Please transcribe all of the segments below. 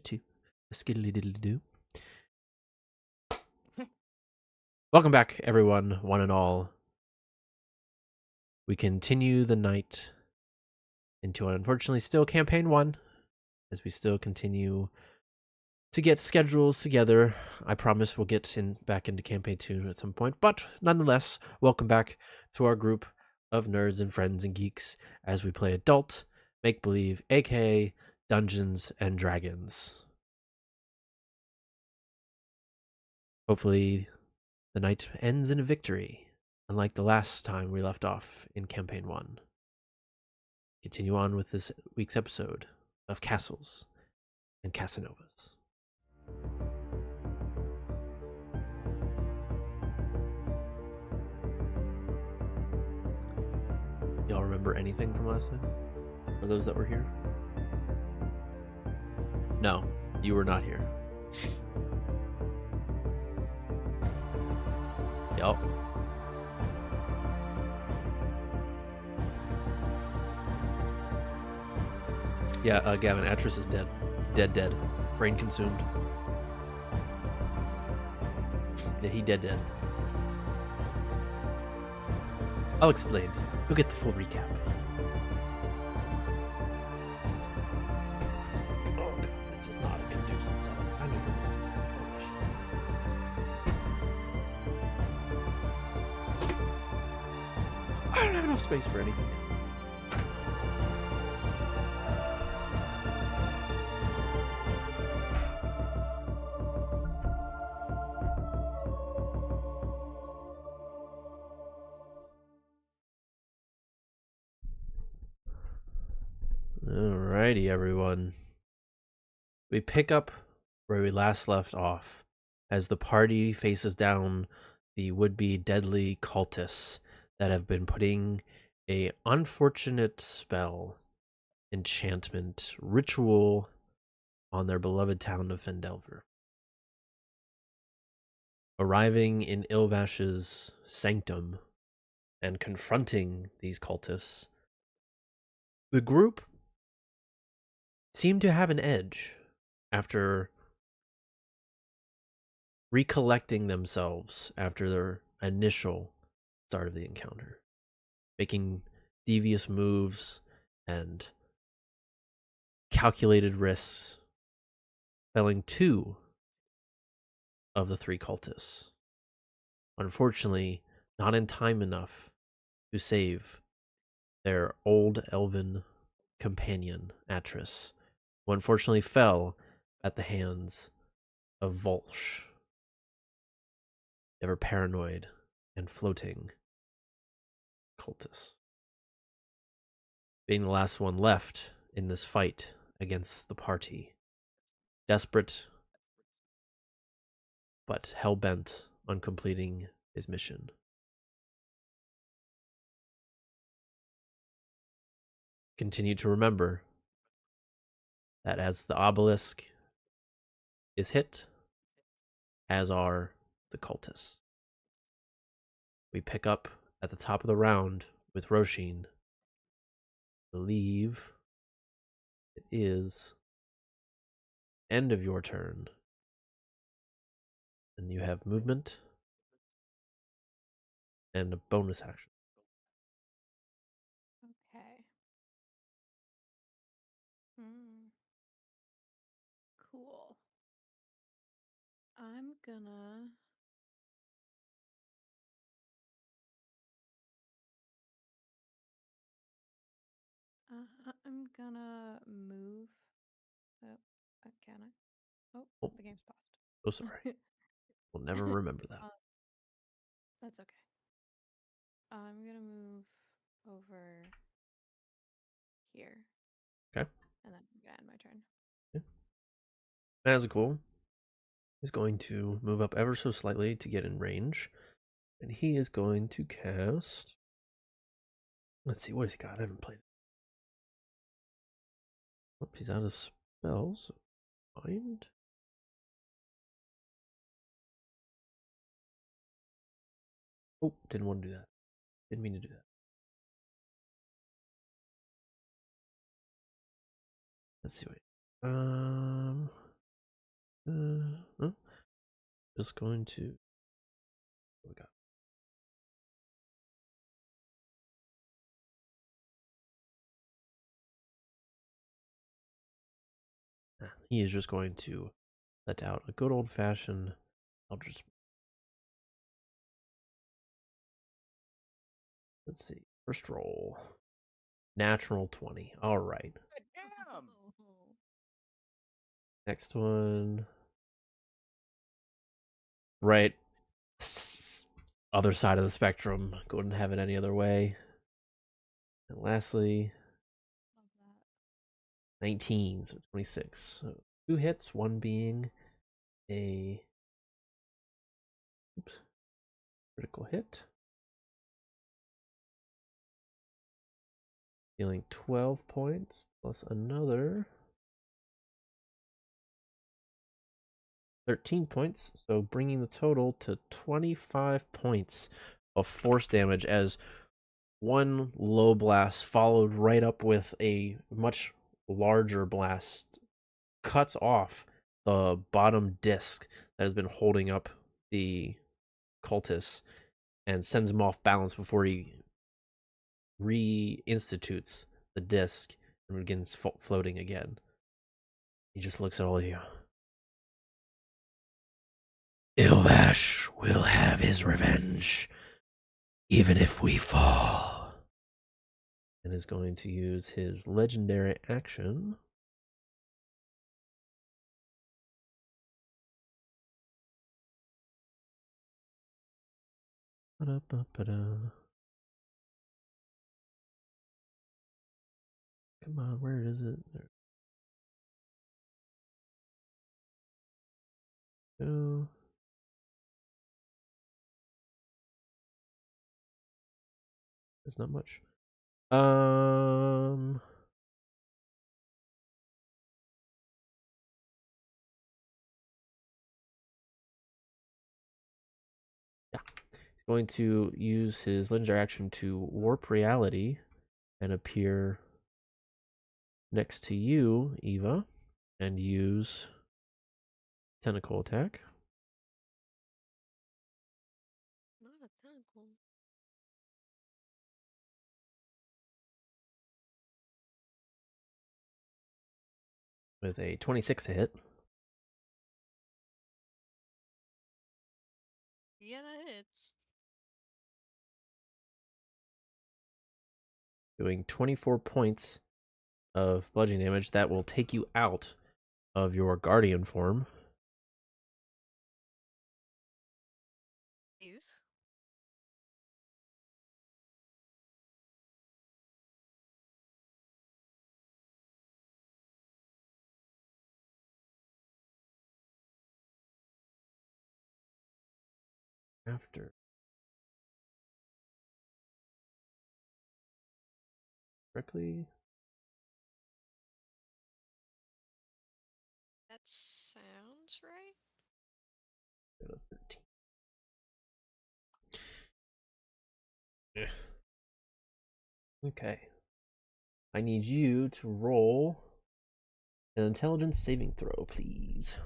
two. A skiddly diddly do. Welcome back, everyone, one and all. We continue the night into, unfortunately, still campaign 1, as we still continue to get schedules together. I promise we'll get back into campaign 2 at some point, but nonetheless, welcome back to our group of nerds and friends and geeks as we play adult make-believe, aka Dungeons and Dragons. Hopefully, the night ends in a victory, unlike the last time we left off in campaign 1. Continue on with this week's episode of Castles and Casanovas. Y'all remember anything from last time? For those that were here? No, you were not here. Yup. Yeah, Gavin, Atris is dead. Dead. Brain consumed. Yeah, he dead. I'll explain. You'll get the full recap. Oh, this is not a good do something. I need to. I don't have enough space for anything. Alrighty, everyone. We pick up where we last left off as the party faces down the would-be deadly cultists that have been putting a unfortunate spell, enchantment, ritual on their beloved town of Fendelver. Arriving in Ilvaash's sanctum and confronting these cultists, the group seemed to have an edge after recollecting themselves after their initial start of the encounter, making devious moves and calculated risks, felling 2 of the 3 cultists. Unfortunately, not in time enough to save their old elven companion, Atris, who unfortunately fell at the hands of Volsh, ever paranoid and floating cultist. Being the last one left in this fight against the party, desperate but hell-bent on completing his mission. Continue to remember that as the obelisk is hit, as are the cultists. We pick up at the top of the round with Roshin. I believe it is end of your turn. And you have movement and a bonus action. Okay. Cool. I'm gonna move. Can I? Oh, Oh, the game's paused. so sorry. We'll never remember that. That's okay. I'm gonna move over here. Okay. And then I'm gonna end my turn. Yeah. Nazgul is going to move up ever so slightly to get in range. And he is going to cast... Let's see, what has he got? I haven't played. Oh, he's out of spells. Mind? Oh, didn't want to do that. Didn't mean to do that. Let's see. Wait. Huh? Just going to. What we got? He is just going to let out a good old fashioned Eldritch. Let's see. First roll. Natural 20. All right. Damn. Next one. Right. Other side of the spectrum. Couldn't have it any other way. And lastly, Love that. 19. So 26. So 2 hits, one being a critical hit. Dealing 12 points plus another 13 points. So bringing the total to 25 points of force damage as one low blast followed right up with a much larger blast cuts off the bottom disc that has been holding up the cultists and sends him off balance before he reinstitutes the disc and begins floating again. He just looks at all of you. Ilvaash will have his revenge, even if we fall. And is going to use his legendary action. Ba-da-ba-ba-da. Come on, where is it? There we go. There's not much. Yeah. He's going to use his legendary action to warp reality and appear next to you, Eva, and use tentacle attack. Not a tentacle. With a 26 to hit. Yeah, that hits. Doing 24 points of bludgeoning damage. That will take you out of your guardian form. Use. After. Correctly. That sounds right. Go to 13. Yeah. Okay. I need you to roll an intelligence saving throw, please.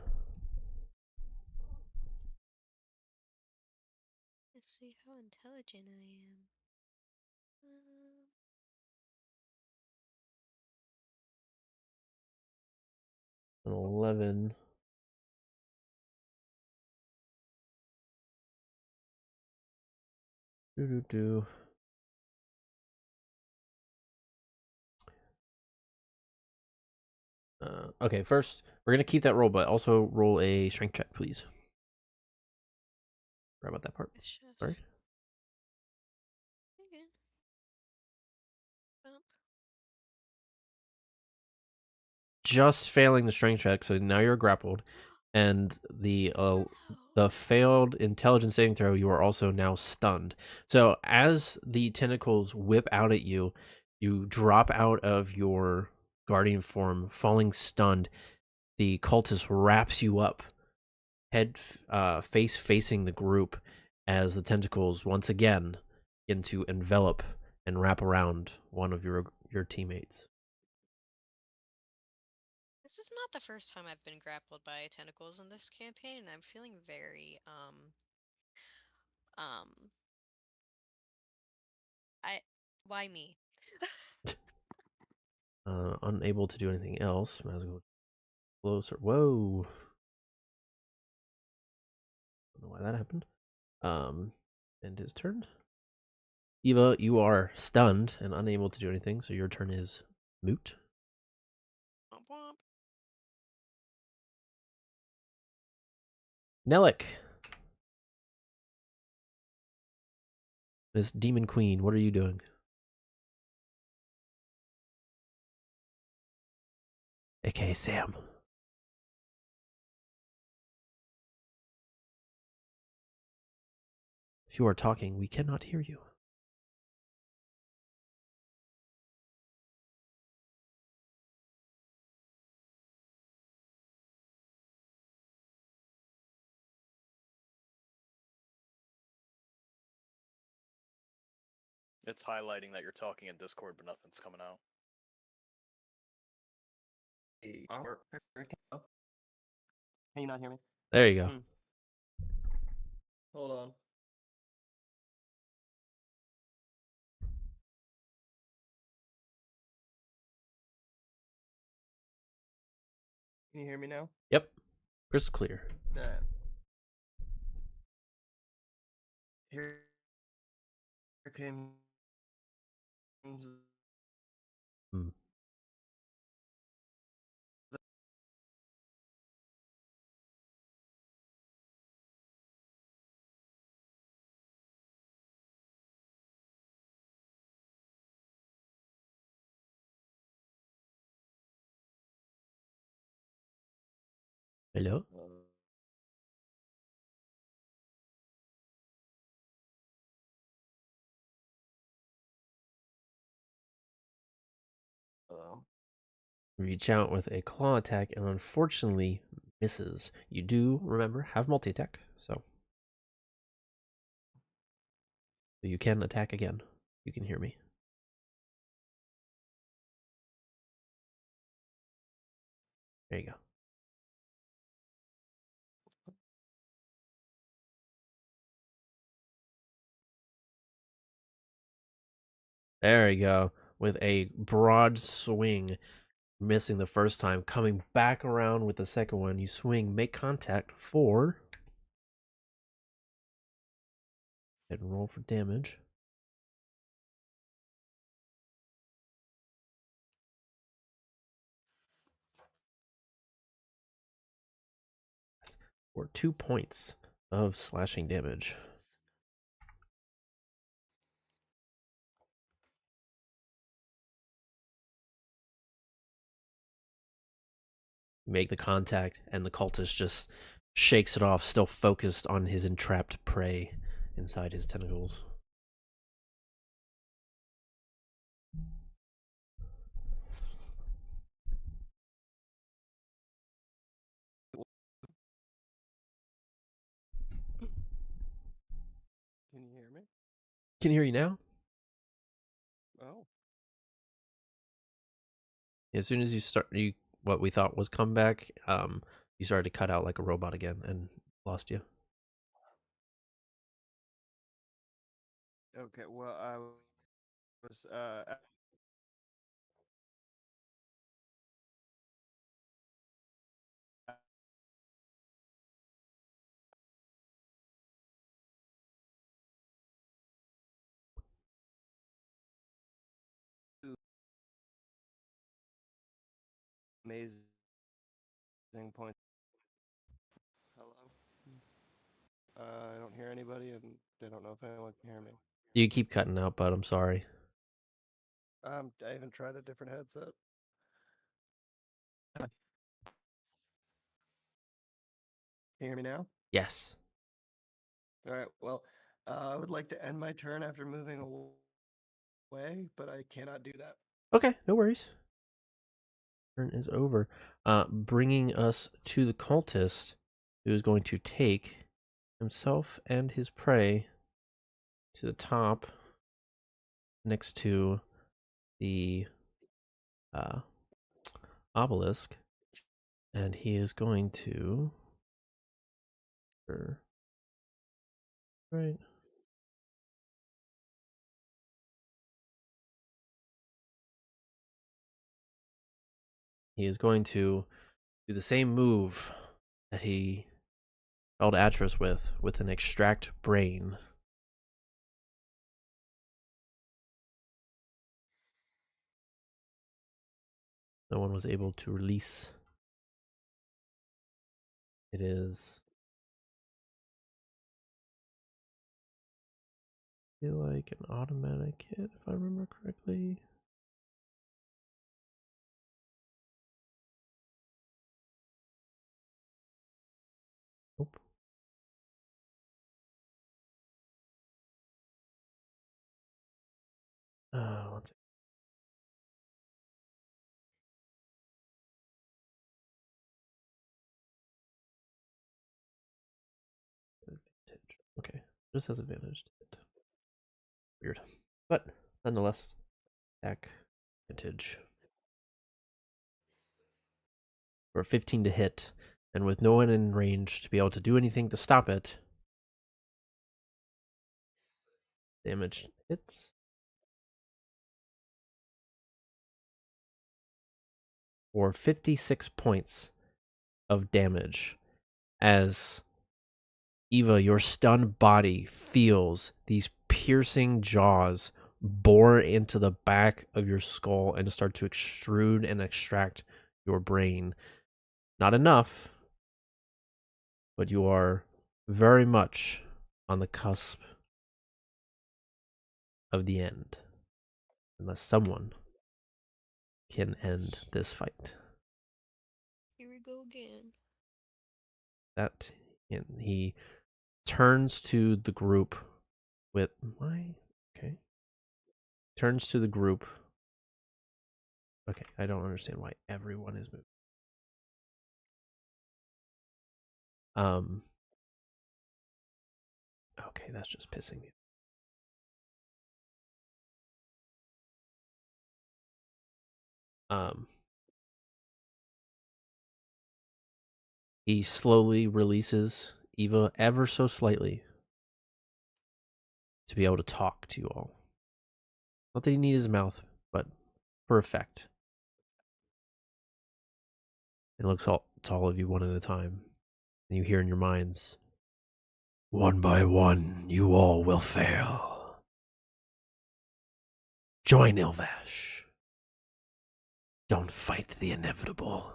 Let's see how intelligent I am. An 11. Do. Okay, first, we're going to keep that roll, but also roll a strength check, please. Sorry about that part. Chef. Sorry. Okay. Bump. Just failing the strength check, so now you're grappled. And the failed intelligence saving throw, you are also now stunned. So as the tentacles whip out at you, you drop out of your guardian form, falling stunned. The cultist wraps you up, face facing the group, as the tentacles once again begin to envelop and wrap around one of your teammates. This is not the first time I've been grappled by tentacles in this campaign, and I'm feeling very, why me? Unable to do anything else. Might as well go closer. Whoa. Don't know why that happened. End his turn. Eva, you are stunned and unable to do anything, so your turn is moot. Womp womp. Nellic. Miss Demon Queen, what are you doing? AKA Sam. If you are talking, we cannot hear you. It's highlighting that you're talking in Discord, but nothing's coming out. Can you not hear me? There you go. Hold on. Can you hear me now? Yep. Crystal clear. Alright. Here came. Hmm. Hello? Hello. Reach out with a claw attack and unfortunately misses. You do, remember, have multi-attack, so you can attack again. You can hear me. There you go. There you go. With a broad swing, missing the first time, coming back around with the second one. You swing, make contact for. And roll for damage. For 2 points of slashing damage. Make the contact, and the cultist just shakes it off, still focused on his entrapped prey inside his tentacles. Can you hear me? Can you hear you now? Oh. As soon as you what we thought was comeback, you started to cut out like a robot again and lost you. Okay. Well, I was amazing points. Hello. I don't hear anybody, and I don't know if anyone can hear me. You keep cutting out, but I'm sorry. I even tried a different headset. Can you hear me now? Yes. All right. Well, I would like to end my turn after moving away, but I cannot do that. Okay, no worries. Turn is over. Bringing us to the cultist, who is going to take himself and his prey to the top next to the obelisk And he is going to. Right. He is going to do the same move that he held Atros with an extract brain. No one was able to release. It is. I feel like an automatic hit, if I remember correctly. Nope. One second. Advantage. Okay, just has advantage to it. Weird, but nonetheless, attack advantage for 15 to hit, and with no one in range to be able to do anything to stop it. Damage hits. For 56 points of damage as Eva, your stunned body feels these piercing jaws bore into the back of your skull and start to extrude and extract your brain. Not enough, but you are very much on the cusp of the end. Unless someone can end this fight. Here we go again. That, and he turns to the group with turns to the group. Okay, I don't understand why everyone is moving. Okay, that's just pissing me. He slowly releases Eva ever so slightly to be able to talk to you all. Not that he needs his mouth, but for effect. It looks to all of you one at a time, and you hear in your minds, "One by one, you all will fail. Join Ilvaash. Don't fight the inevitable."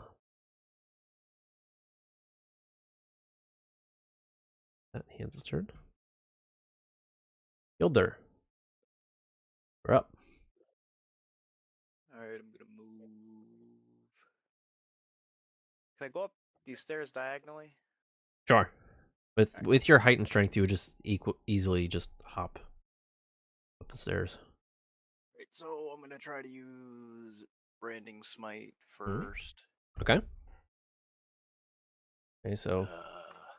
That ends his turn. Gilder, we're up. Alright, I'm gonna move. Can I go up these stairs diagonally? Sure. With your height and strength, you would just easily just hop up the stairs. Right, so I'm gonna try to use Branding Smite first. Okay. Okay, so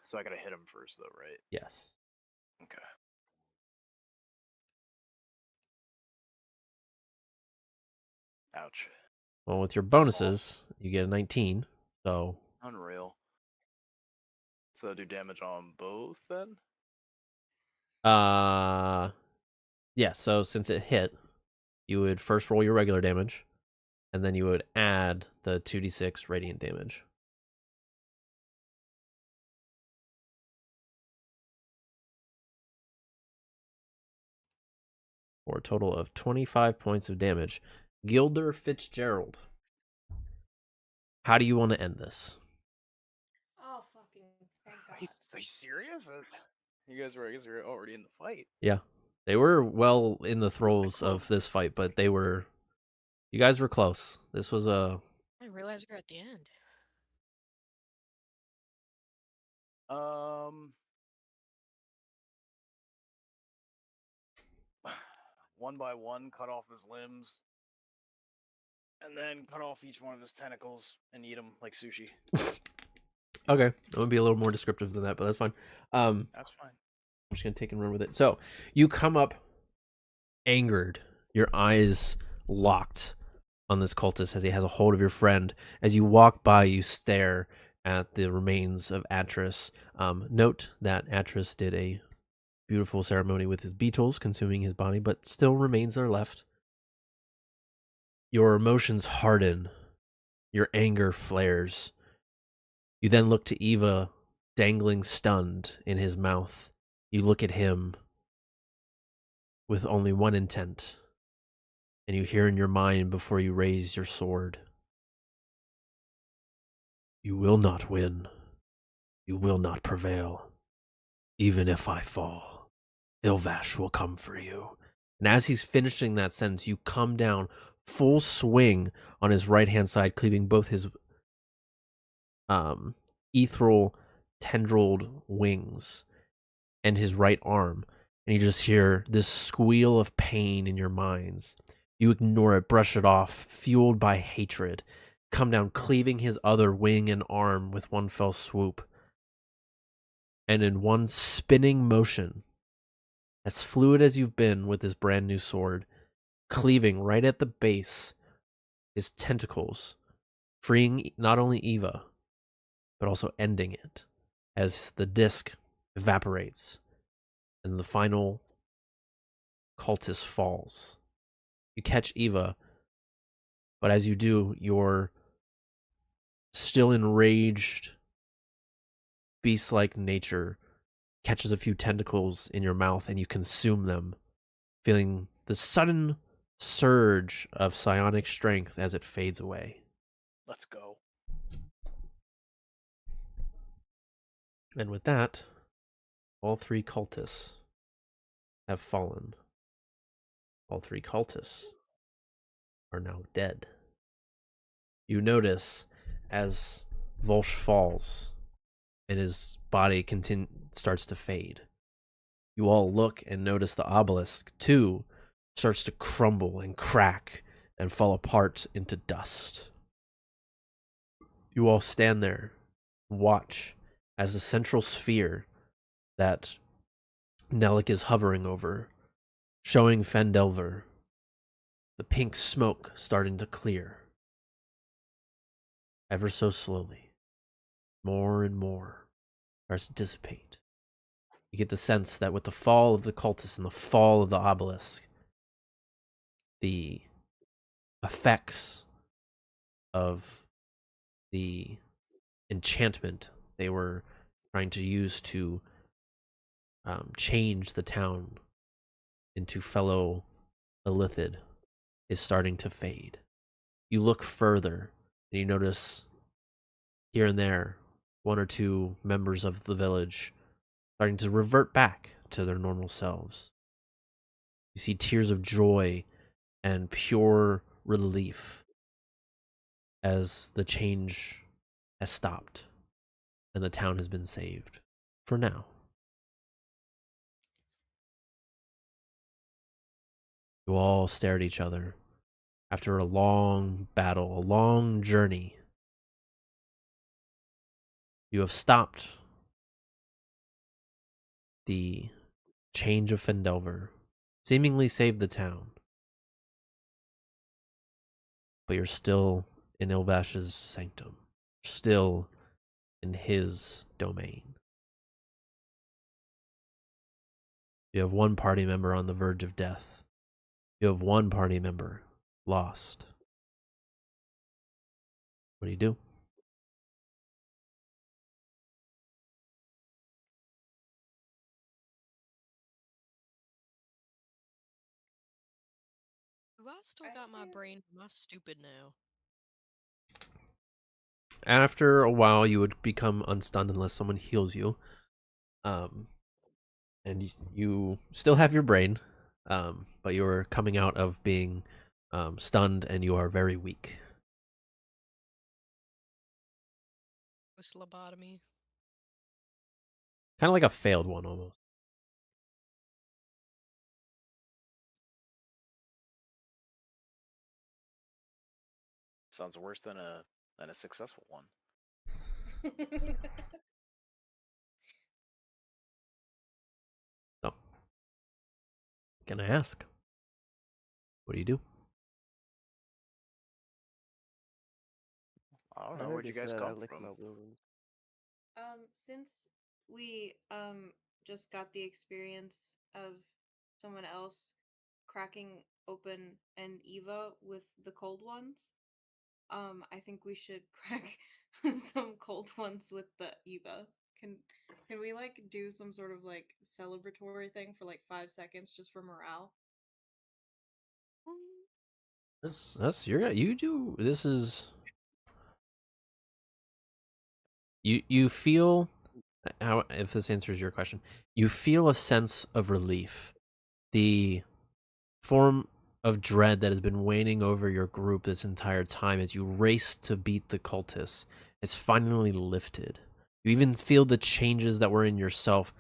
So I gotta hit him first, though, right? yes. Okay. Ouch. Well, with your bonuses, you get a 19. So Unreal. So I do damage on both then? yeah, so since it hit, you would first roll your regular damage, and then you would add the 2d6 radiant damage. For a total of 25 points of damage. Gilder Fitzgerald, how do you want to end this? Oh, fucking thank God. Are you serious? You guys were, I guess, you're already in the fight. Yeah. They were well in the throes of this fight, but you guys were close. This was a... I didn't realize we were at the end. One by one, cut off his limbs, and then cut off each one of his tentacles and eat them like sushi. Okay, I'm gonna be a little more descriptive than that, but that's fine. That's fine. I'm just gonna take and run with it. So you come up angered, your eyes locked, on this cultist as he has a hold of your friend. As you walk by, you stare at the remains of Atris. Note that Atris did a beautiful ceremony with his beetles consuming his body, but still remains are left. Your emotions harden. Your anger flares. You then look to Eva, dangling stunned in his mouth. You look at him with only one intent, and you hear in your mind before you raise your sword, "You will not win. You will not prevail. Even if I fall, Ilvaash will come for you." And as he's finishing that sentence, you come down full swing on his right-hand side, cleaving both his ethereal tendrilled wings and his right arm. And you just hear this squeal of pain in your minds. You ignore it, brush it off, fueled by hatred. Come down, cleaving his other wing and arm with one fell swoop. And in one spinning motion, as fluid as you've been with this brand new sword, cleaving right at the base, his tentacles, freeing not only Eva, but also ending it as the disc evaporates and the final cultist falls. You catch Eva, but as you do, your still enraged, beast-like nature catches a few tentacles in your mouth and you consume them, feeling the sudden surge of psionic strength as it fades away. Let's go. And with that, all three cultists have fallen. All three cultists are now dead. You notice as Volsh falls and his body starts to fade. You all look and notice the obelisk, too, starts to crumble and crack and fall apart into dust. You all stand there and watch as the central sphere that Nelik is hovering over, showing Fendelver, the pink smoke starting to clear. Ever so slowly, more and more, starts to dissipate. You get the sense that with the fall of the cultists and the fall of the obelisk, the effects of the enchantment they were trying to use to change the town into fellow Illithid is starting to fade. You look further and you notice here and there one or two members of the village starting to revert back to their normal selves. You see tears of joy and pure relief as the change has stopped and the town has been saved for now. You all stare at each other after a long battle, a long journey. You have stopped the change of Fendelver, seemingly saved the town. But you're still in Ilvash's sanctum, still in his domain. You have one party member on the verge of death. You have one party member lost. What do you do? I still got my brain. Am I stupid now? After a while, you would become unstunned unless someone heals you. And you still have your brain, but you're coming out of being stunned and you are very weak. Post lobotomy. Kind of like a failed one almost. Sounds worse than a successful one. So, can I ask? What do you do? I don't I know. Where'd already you guys said I come lick from? my wounds. Since we just got the experience of someone else cracking open an Eva with the cold ones, I think we should crack some cold ones with the Eva. Can we like do some sort of like celebratory thing for like 5 seconds just for morale? That's your you do this is you feel how if this answers your question, you feel a sense of relief. The form of dread that has been waning over your group this entire time as you race to beat the cultists is finally lifted. You even feel the changes that were in yourself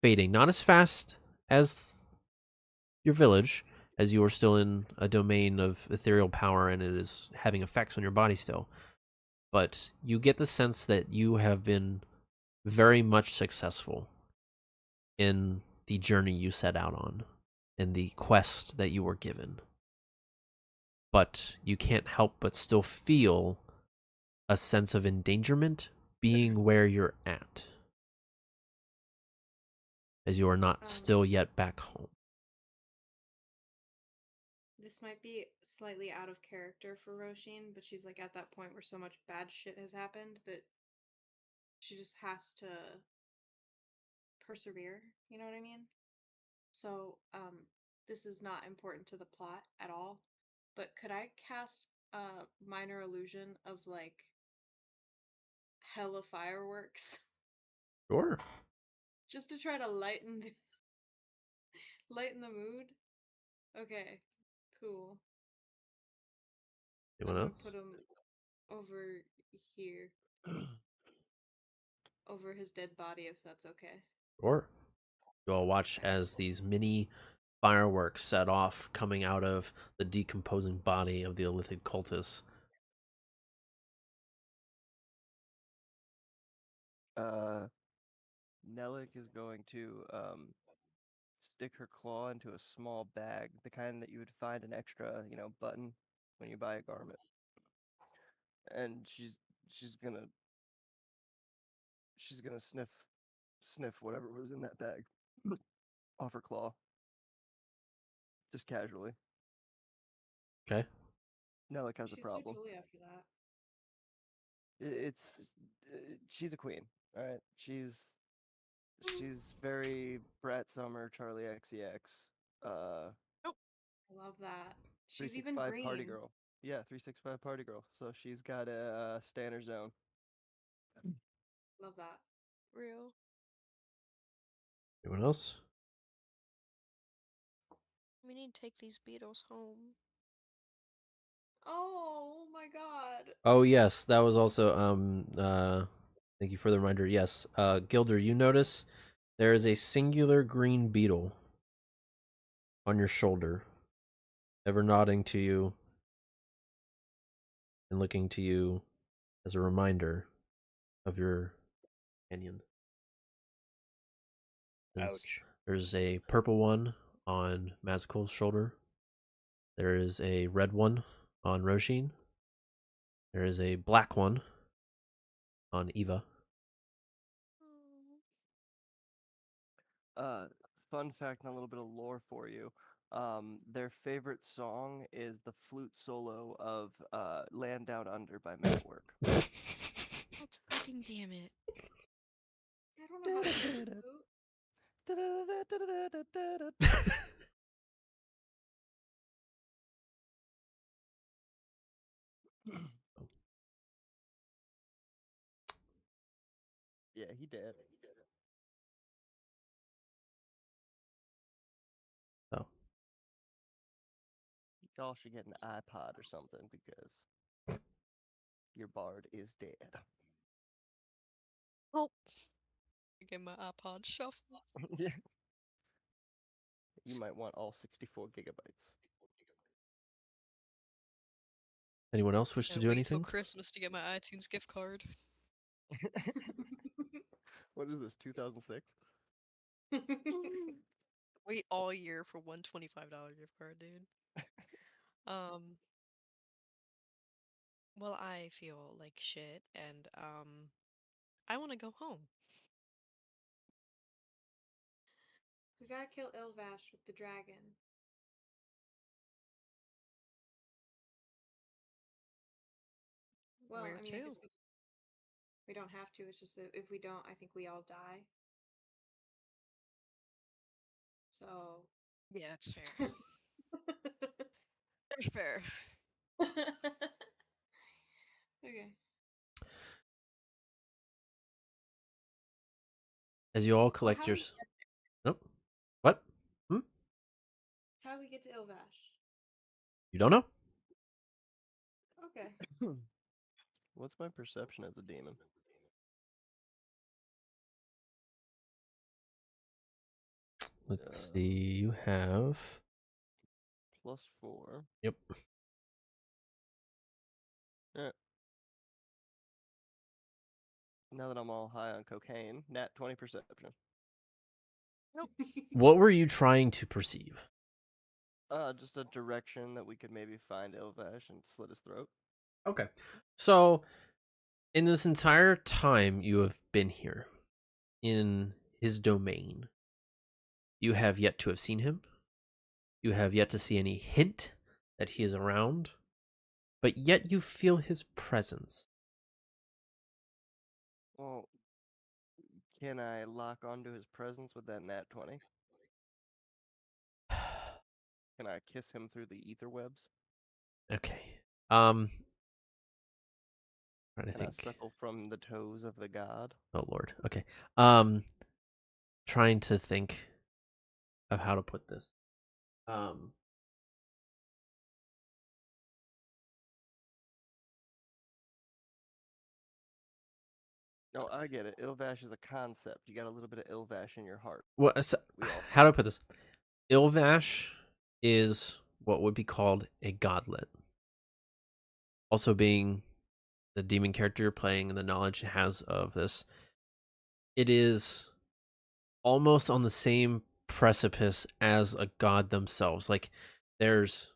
fading, not as fast as your village, as you are still in a domain of ethereal power and it is having effects on your body still. But you get the sense that you have been very much successful in the journey you set out on, in the quest that you were given. But you can't help but still feel a sense of endangerment being where you're at, as you are not still yet back home. This might be slightly out of character for Roshin, but she's like at that point where so much bad shit has happened that she just has to persevere, you know what I mean? So, this is not important to the plot at all, but could I cast a minor illusion of like hella fireworks Sure. just to try to lighten lighten the mood? Okay, cool. I'm Anyone gonna else? put him over here, over his dead body, if that's okay. Sure. You all watch as these mini fireworks set off coming out of the decomposing body of the Elithid cultist. Nelik is going to stick her claw into a small bag, the kind that you would find an extra, button when you buy a garment. And she's gonna she's gonna sniff whatever was in that bag off her claw, just casually. Okay. Nelik has a She's your problem. Julia for that. It's she's a queen, all right. She's very Brat Summer, Charlie XCX, uh, I love that. She's even 365 party green. girl. Yeah, 365 party girl. So she's got a standard zone. Love that. Real. Anyone else? We need to take these beetles home. Oh my god. Oh yes, that was also thank you for the reminder. Yes. Gilder, you notice there is a singular green beetle on your shoulder, ever nodding to you and looking to you as a reminder of your companion. Ouch. There's a purple one on Mazkul's shoulder. There is a red one on Roshin. There is a black one on Eva. Uh, Fun fact and a little bit of lore for you. Their favorite song is the flute solo of "Land Down Under" by Men at Work. Oh, fucking damn it. I don't know how to play the flute. Yeah, he did. Oh, Y'all should get an iPod or something because your bard is dead. Oh. Get my iPod shuffle. Yeah. You might want all 64 gigabytes. anyone else wish to And do wait till anything? Christmas to get my iTunes gift card. What is this, 2006? Wait all year for one $25 gift card, dude. Um, Well, I feel like shit, and I want to go home. We gotta kill Ilvaash with the dragon. Well, Where I mean, I guess to? we don't have to. It's just that if we don't, I think we all die. So. Yeah, that's fair. That's fair. Okay. As you all So collect how your. do we get, Nope. What? Hmm? how do we get to Ilvaash? You don't know? Okay. What's my perception as a demon? Let's see. You have. +4. Yep. Yeah. Now that I'm all high on cocaine, nat 20 perception. Nope. What were you trying to perceive? Just a direction that we could maybe find Ilvash and slit his throat. Okay. So, in this entire time you have been here, in his domain, you have yet to have seen him. You have yet to see any hint that he is around, but yet you feel his presence. Well, can I lock onto his presence with that nat 20? Can I kiss him through the ether webs? Okay. Trying to Can I think. suckle from the toes of the god? Oh Lord. Okay. Trying to think of how to put this. No, I get it. Ilvash is a concept. You got a little bit of Ilvash in your heart. What? We all How do I put this? Ilvash is what would be called a godlet. Also, being the demon character you're playing and the knowledge it has of this, it is almost on the same precipice as a god themselves. Like, there's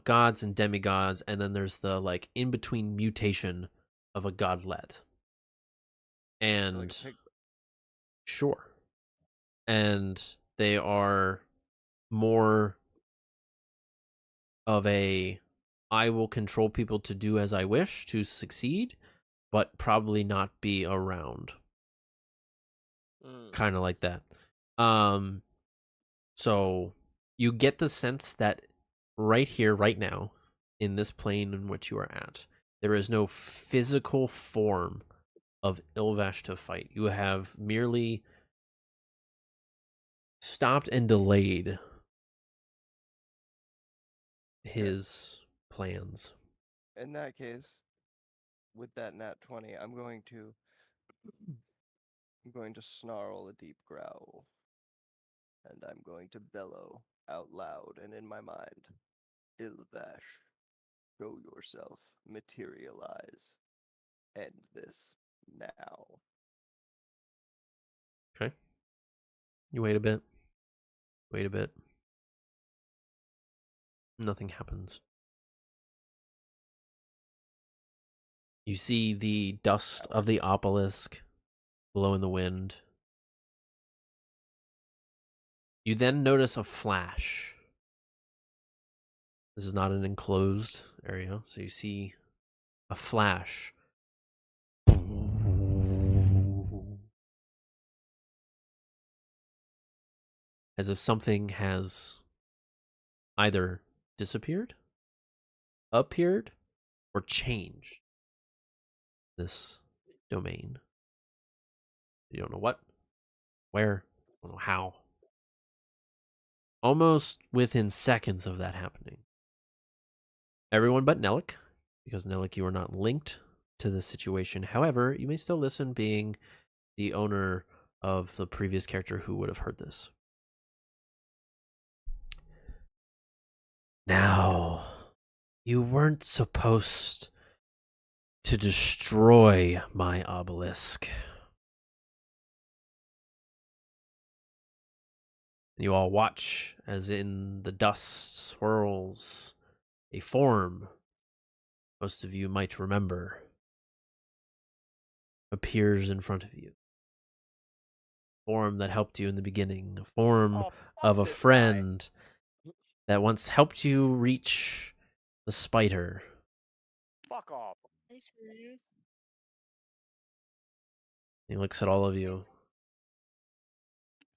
gods and demigods, and then there's the like in between mutation of a godlet. So like And a pig. sure, and they are more of a I will control people to do as I wish to succeed, but probably not be around. Mm. Kind of like that. So you get the sense that right here, right now, in this plane in which you are at, there is no physical form of Ilvash to fight. You have merely stopped and delayed his plans. In that case, with that nat 20, I'm going to snarl a deep growl. And I'm going to bellow out loud and in my mind, Ilvash, show yourself, materialize, end this now. Okay. You wait a bit. Wait a bit. Nothing happens. You see the dust of the obelisk blow in the wind. You then notice a flash. This is not an enclosed area, so you see a flash. As if something has either disappeared, appeared, or changed this domain. You don't know what, where, don't know how. Almost within seconds of that happening, everyone but Nelik, because Nelik, you are not linked to this situation. However, you may still listen, being the owner of the previous character who would have heard this. Now, you weren't supposed to destroy my obelisk. You all watch as in the dust swirls a form most of you might remember, appears in front of you. Form that helped you in the beginning, a form Oh, of fuck a this guy. friend that once helped you reach the spider. Fuck off. I see. He looks at all of you.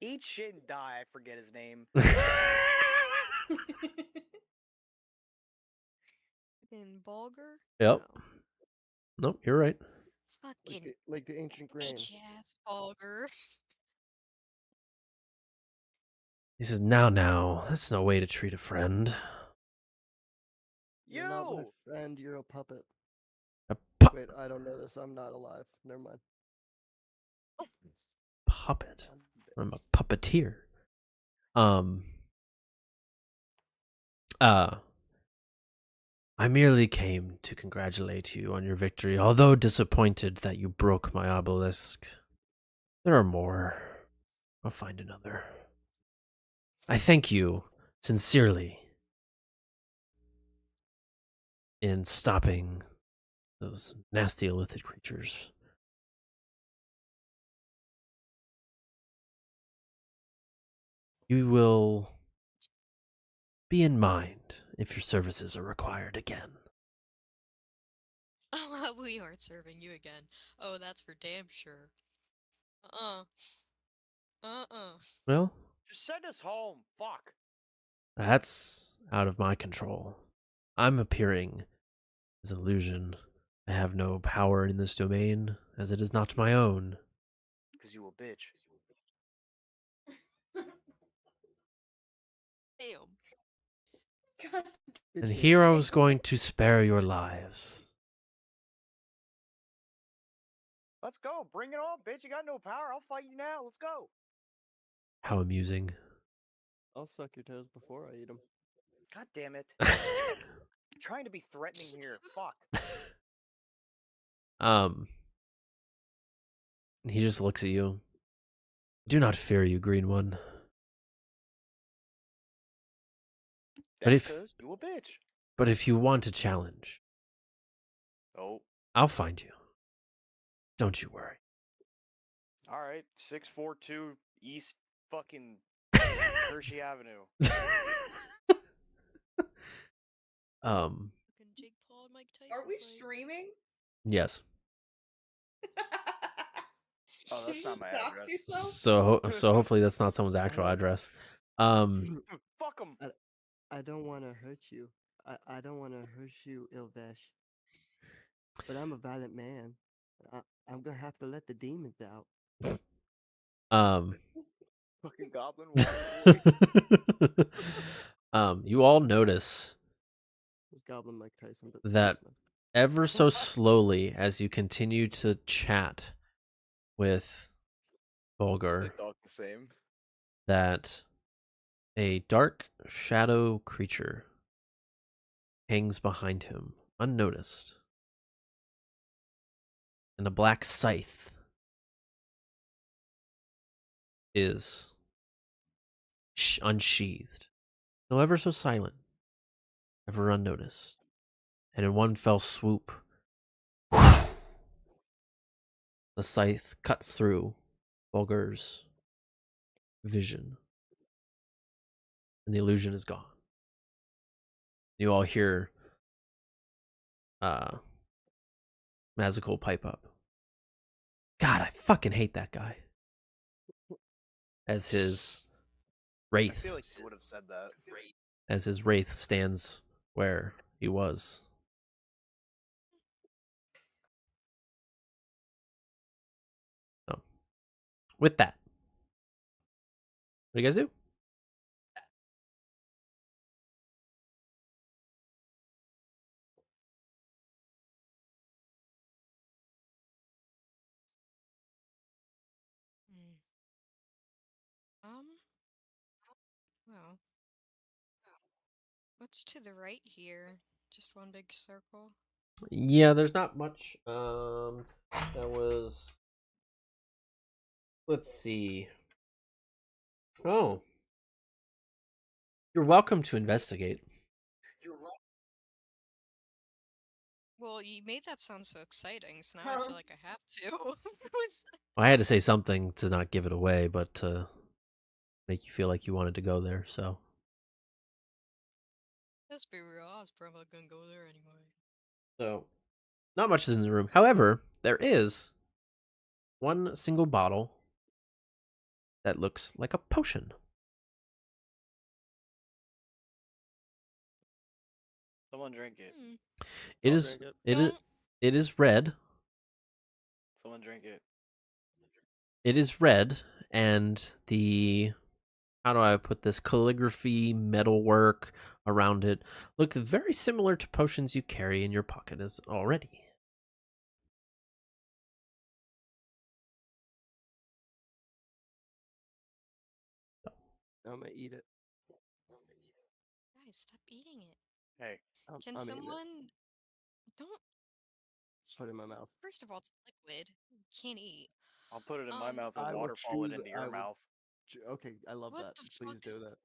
Eat shit and die. I forget his name. In Bulgar? Yep. No. Nope, you're right. Fucking Like the ancient grain. bitch ass Bulgar. He says, now, that's no way to treat a friend. You're not my You! friend, you're a puppet. A Wait, I don't know this. I'm not alive. Never mind. puppet. I'm dead. I'm a puppeteer. I merely came to congratulate you on your victory, although disappointed that you broke my obelisk. There are more. I'll find another. I thank you sincerely in stopping those nasty illithid creatures. You will be in mind if your services are required again. Oh, we aren't serving you again. Oh, that's for damn sure. Well, Just send us home. Fuck. that's out of my control. I'm appearing as an illusion. I have no power in this domain, as it is not my own. Because you a bitch. Damn. God. And Bitch here I damn. was going to spare your lives. Let's go. Bring it on, bitch. You got no power. I'll fight you now. Let's go. How amusing. I'll suck your toes before I eat them. God damn it. I'm trying to be threatening here. Fuck. He just looks at you. Do not fear, you green one. But That's if- because you a bitch. But if you want a challenge, Oh. I'll find you. Don't you worry. Alright. 642 East fucking Hershey Avenue. Um, Fucking Jake Paul and Mike Tyson Are we fight. streaming? yes. Oh, that's not my Dox address. yourself? So hopefully that's not someone's actual address. Fuck him. I don't want to hurt you. I don't want to hurt you, Ilvaash. But I'm a violent man. I'm gonna have to let the demons out. Fucking goblin water boy. You all notice It was Goblin Mike Tyson, but that close enough. ever so slowly as you continue to chat with They Bulgar, talk the same. that a dark shadow creature hangs behind him, unnoticed, and a black scythe is unsheathed, though ever so silent, ever unnoticed. And in one fell swoop, the scythe cuts through Bulgar's vision, and the illusion is gone. You all hear Mazikul pipe up. God, I fucking hate that guy. As his I wraith, feel like you would have said that. as his wraith stands where he was. So, with that, what do you guys do? Hmm. Well, what's to the right here? Just one big circle. Yeah, there's not much. That was. Let's see. Oh, you're welcome to investigate. Well, you made that sound so exciting, so now I feel like I have to. I had to say something to not give it away, but to make you feel like you wanted to go there. So Let's be real, I was probably gonna go there anyway. So, not much is in the room. However, there is one single bottle that looks like a potion. Someone drink it. It I'll is. drink it. It is. Don't. It is red. Someone drink it. It is red, and the how do I put this calligraphy metalwork around it look very similar to potions you carry in your pocket as already. I'm gonna eat it. Guys, stop eating it. Hey, Can I'm eating it. someone don't? Put it in my mouth. First of all, it's liquid. You can't eat. I'll put it in my mouth and I will waterfall it chew. into your mouth. Okay, I love What that. the Please fuck? do that.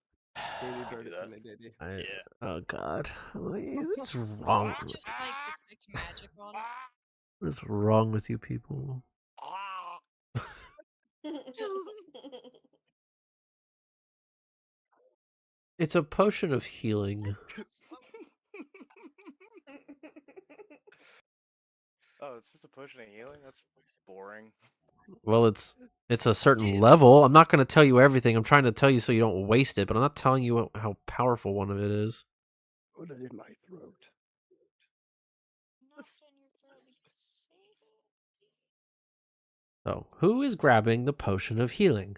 Baby, You bird do it to that? me, baby. Yeah. Oh God, what's Can wrong? someone just like detect magic on it? What is wrong with you people? It's a potion of healing. Oh, it's just a potion of healing? That's boring. Well, it's a certain level. I'm not going to tell you everything. I'm trying to tell you so you don't waste it, but I'm not telling you how powerful one of it is. Put it in my throat. Not in your throat because So, who is grabbing the potion of healing?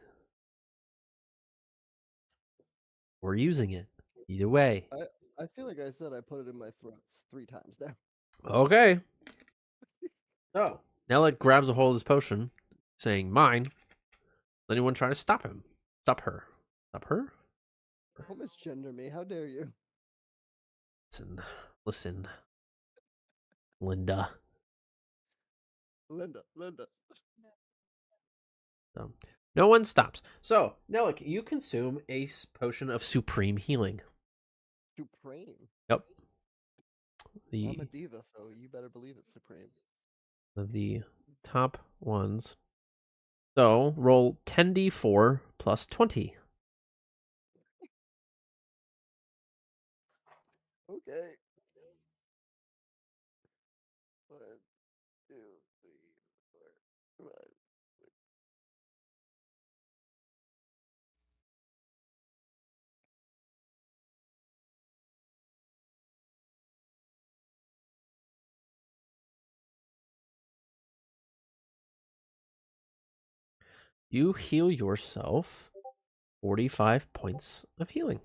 Or using it? Either way. I feel like I said I put it in my throat 3 times now. Okay. So, Nellick grabs a hold of this potion, saying, "Mine." Does anyone try to stop him? Stop her. Stop her? Don't misgender me. How dare you? Listen, Linda. Linda. So, no one stops. So, Nellick, you consume a potion of supreme healing. Supreme. Yep. I'm a diva, so you better believe it's supreme. Of the top ones. So, roll 10d4 plus 20. Okay. 1, 2, 3, 4, 5. You heal yourself 45 points of healing.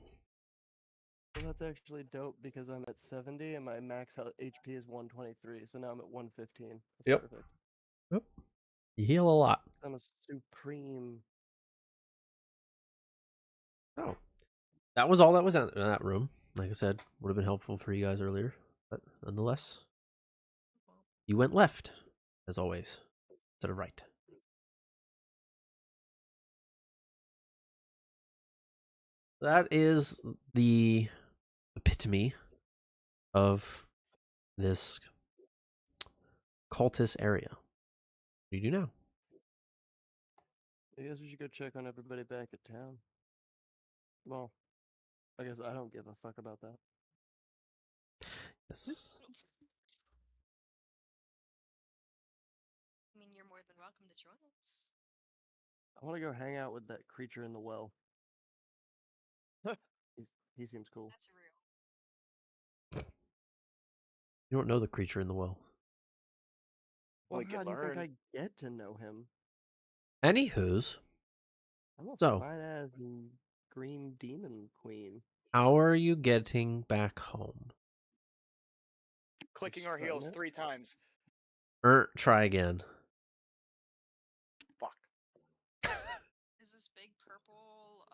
Well, that's actually dope because I'm at 70 and my max HP is 123, so now I'm at 115. That's Yep. perfect. Yep. You heal a lot. I'm a supreme. Oh. That was all that was in that room. Like I said, would have been helpful for you guys earlier. But nonetheless, you went left, as always, instead of right. That is the epitome of this cultist area. What do you do now? I guess we should go check on everybody back at town. Well, I guess I don't give a fuck about that. Yes. I mean, you're more than welcome to join us. I want to go hang out with that creature in the well. He seems cool. That's real. You don't know the creature in the well. Well, We how can do you think learn. I get to know him? Anywho's, I'm a So- fine ass green demon queen. how are you getting back home? Clicking our Strutting heels it. 3 times. Try again. Fuck. Is this big purple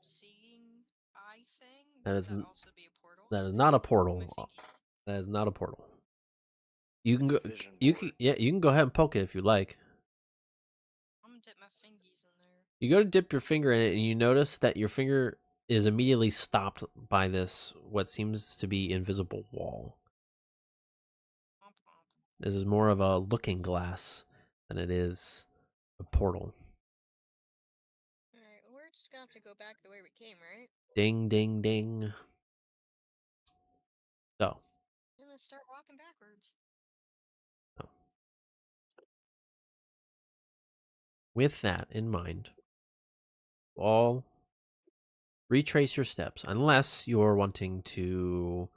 seeing eye thing? That Could is that also be a portal? That is not a My portal. fingies. That is not a portal. You can It's a go. vision You board. can. Yeah, you can go ahead and poke it if you like. I'm gonna dip my fingies in there. You go to dip your finger in it, and you notice that your finger is immediately stopped by this what seems to be invisible wall. Womp This is more of a looking glass than it is a portal. Alright, we're just gonna have to go back the way we came, right? Ding, ding, ding. So, And then start walking backwards. with that in mind, all retrace your steps, unless you're wanting to.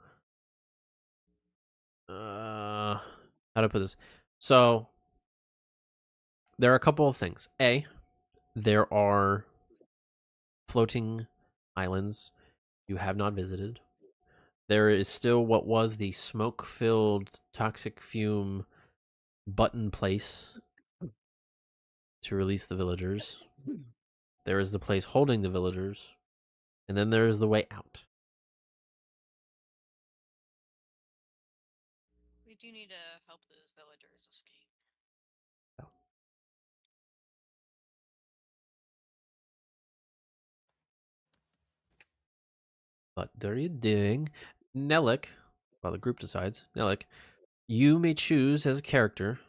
How to put this? So, there are a couple of things. A, there are floating islands you have not visited. There is still what was the smoke-filled toxic fume button place to release the villagers. There is the place holding the villagers, and then there is the way out. We do need to help those villagers escape. What are you doing? Nelik, well, the group decides. Nelik, you may choose as a character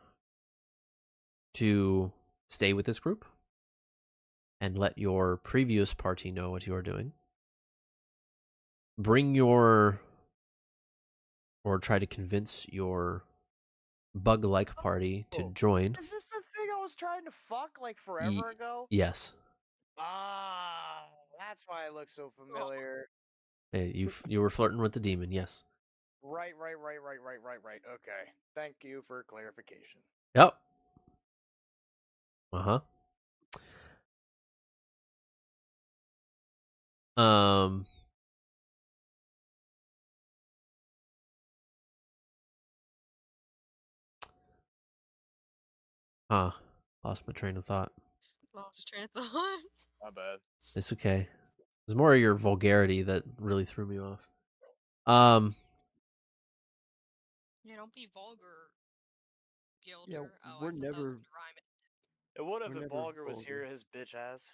to stay with this group and let your previous party know what you are doing. Bring your, or try to convince your bug-like party to Oh, join. Is this the thing I was trying to fuck like forever ago? Yes. Ah, that's why it looks so familiar. Hey, you were flirting with the demon, yes. Right. Okay. Thank you for clarification. Yep. Uh-huh. Um. Huh. Lost my train of thought. Lost train of thought. My bad. It's okay. It's more of your vulgarity that really threw me off. Um. Yeah, don't be vulgar, Gilder. Yeah, Oh, we're I thought that was never gonna rhyme it. It would have we're if never Bulger was here, vulgar. his bitch ass.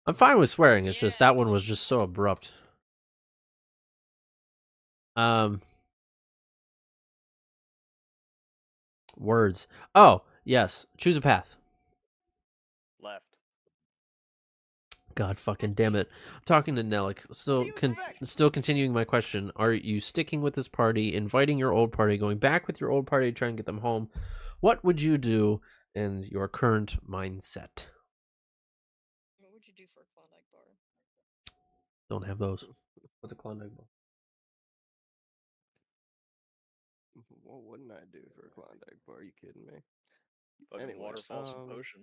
I'm fine with swearing. It's just Yeah, that one well- was just so abrupt. Um. Words. Oh yes. Choose a path. Left. God fucking damn it. I'm talking to Nelik. What do you expect? Still continuing my question. Are you sticking with this party, inviting your old party, going back with your old party to try and get them home? What would you do in your current mindset? What would you do for a Klondike bar? Don't have those. What's a Klondike bar? What wouldn't I do for a Klondike bar? Are you kidding me? Fucking Anyway, waterfall some potion.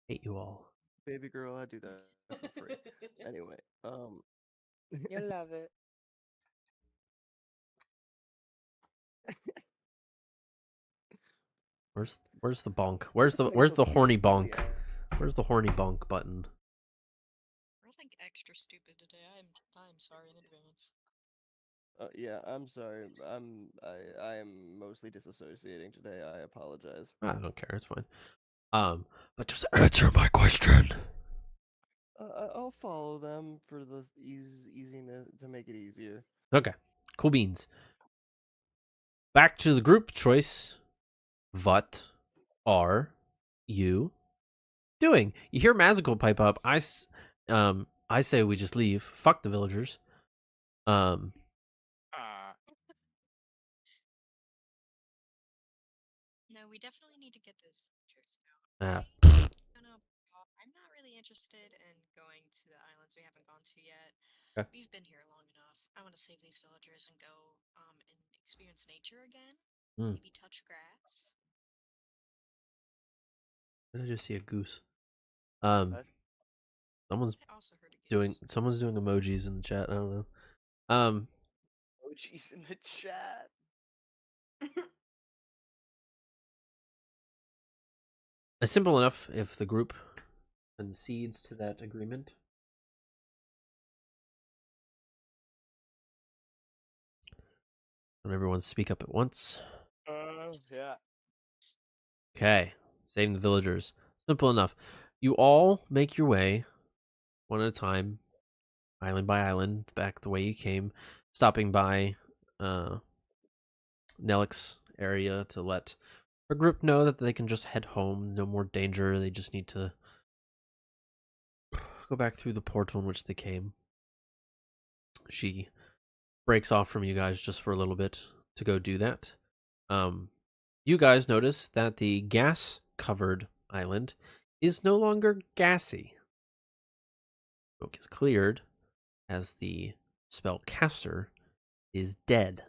Hate you all. baby girl, I do that for free. Anyway, You love it. Where's the bonk? Where's the You'll see horny this through the bonk? Where's the horny bonk button? We're like extra stupid today. I'm sorry in advance. Yeah, I'm sorry. I am mostly disassociating today. I apologize. I don't care. It's fine. But just answer my question. I'll follow them for the easiness to make it easier. Okay. Cool beans. Back to the group choice. What are you doing? You hear Magical pipe up. I say we just leave. Fuck the villagers. No, we definitely need to get those villagers out. Ah, I'm not really interested in going to the islands we haven't gone to yet. Okay. We've been here long enough. I want to save these villagers and go and experience nature again. Maybe touch grass. Did I just see a goose? What? Someone's I also heard a goose. someone's doing emojis in the chat. I don't know. Emojis in the chat. It's simple enough if the group concedes to that agreement. Don't everyone speak up at once. Yeah. Okay, saving the villagers. Simple enough. You all make your way, one at a time, island by island, back the way you came, stopping by Nelix area to let her group know that they can just head home. No more danger. They just need to go back through the portal in which they came. She breaks off from you guys just for a little bit to go do that. You guys notice that the gas-covered island is no longer gassy. Smoke is cleared as the spellcaster is dead.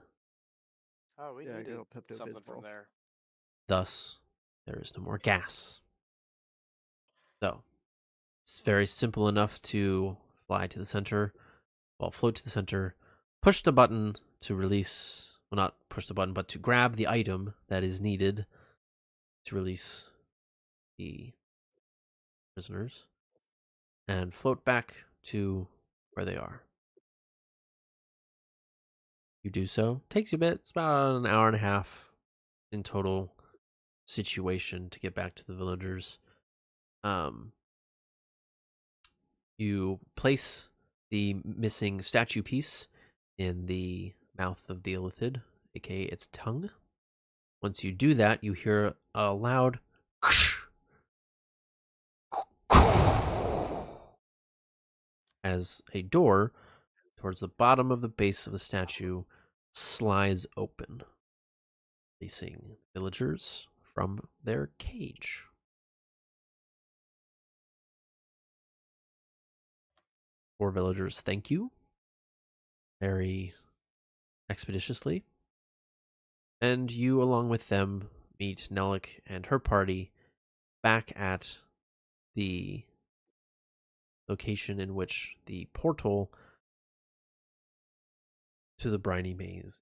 Oh, we Yeah, needed good old Pepto something from Bismol. there. Thus, there is no more gas. So, it's very simple enough to fly to the center, float to the center, push the button to release, well, not push the button, but to grab the item that is needed to release the prisoners, and float back to where they are. You do so. Takes you a bit. It's about an hour and a half in total situation to get back to the villagers. You place the missing statue piece in the mouth of the illithid, aka its tongue. Once you do that, you hear a loud as a door towards the bottom of the base of the statue slides open, releasing villagers from their cage. Four villagers thank you very expeditiously, and you, along with them, meet Nelik and her party back at the location in which the portal to the briny maze.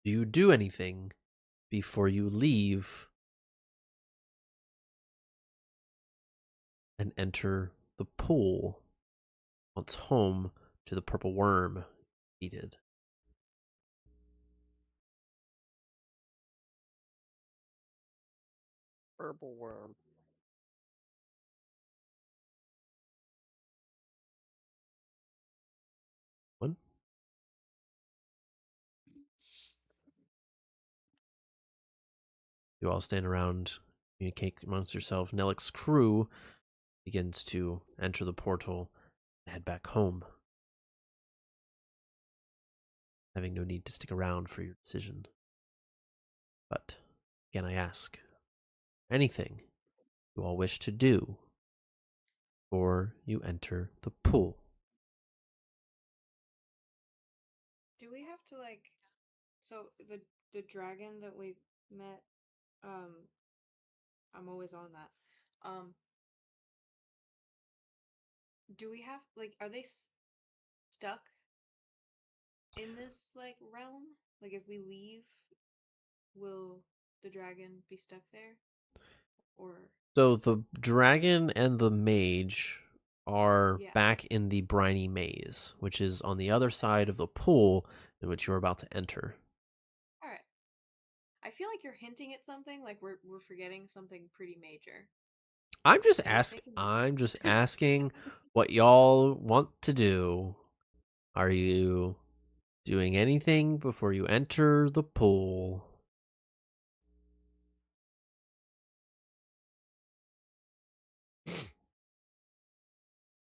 Do you do anything before you leave and enter the pool once home to the purple worm needed? Purple worm. One. You all stand around, communicate amongst yourselves. Nelik's crew begins to enter the portal and head back home, having no need to stick around for your decision. But again, I ask, anything you all wish to do before you enter the pool? Do we have to like so the dragon that we met I'm always on that. Do we have like are they stuck in this like realm? Like if we leave, will the dragon be stuck there? Or So the dragon and the mage are yeah. back in the briny maze, which is on the other side of the pool in which you're about to enter. All right. I feel like you're hinting at something like we're forgetting something pretty major. I'm just And I'm thinking asking what y'all want to do. Are you doing anything before you enter the pool? This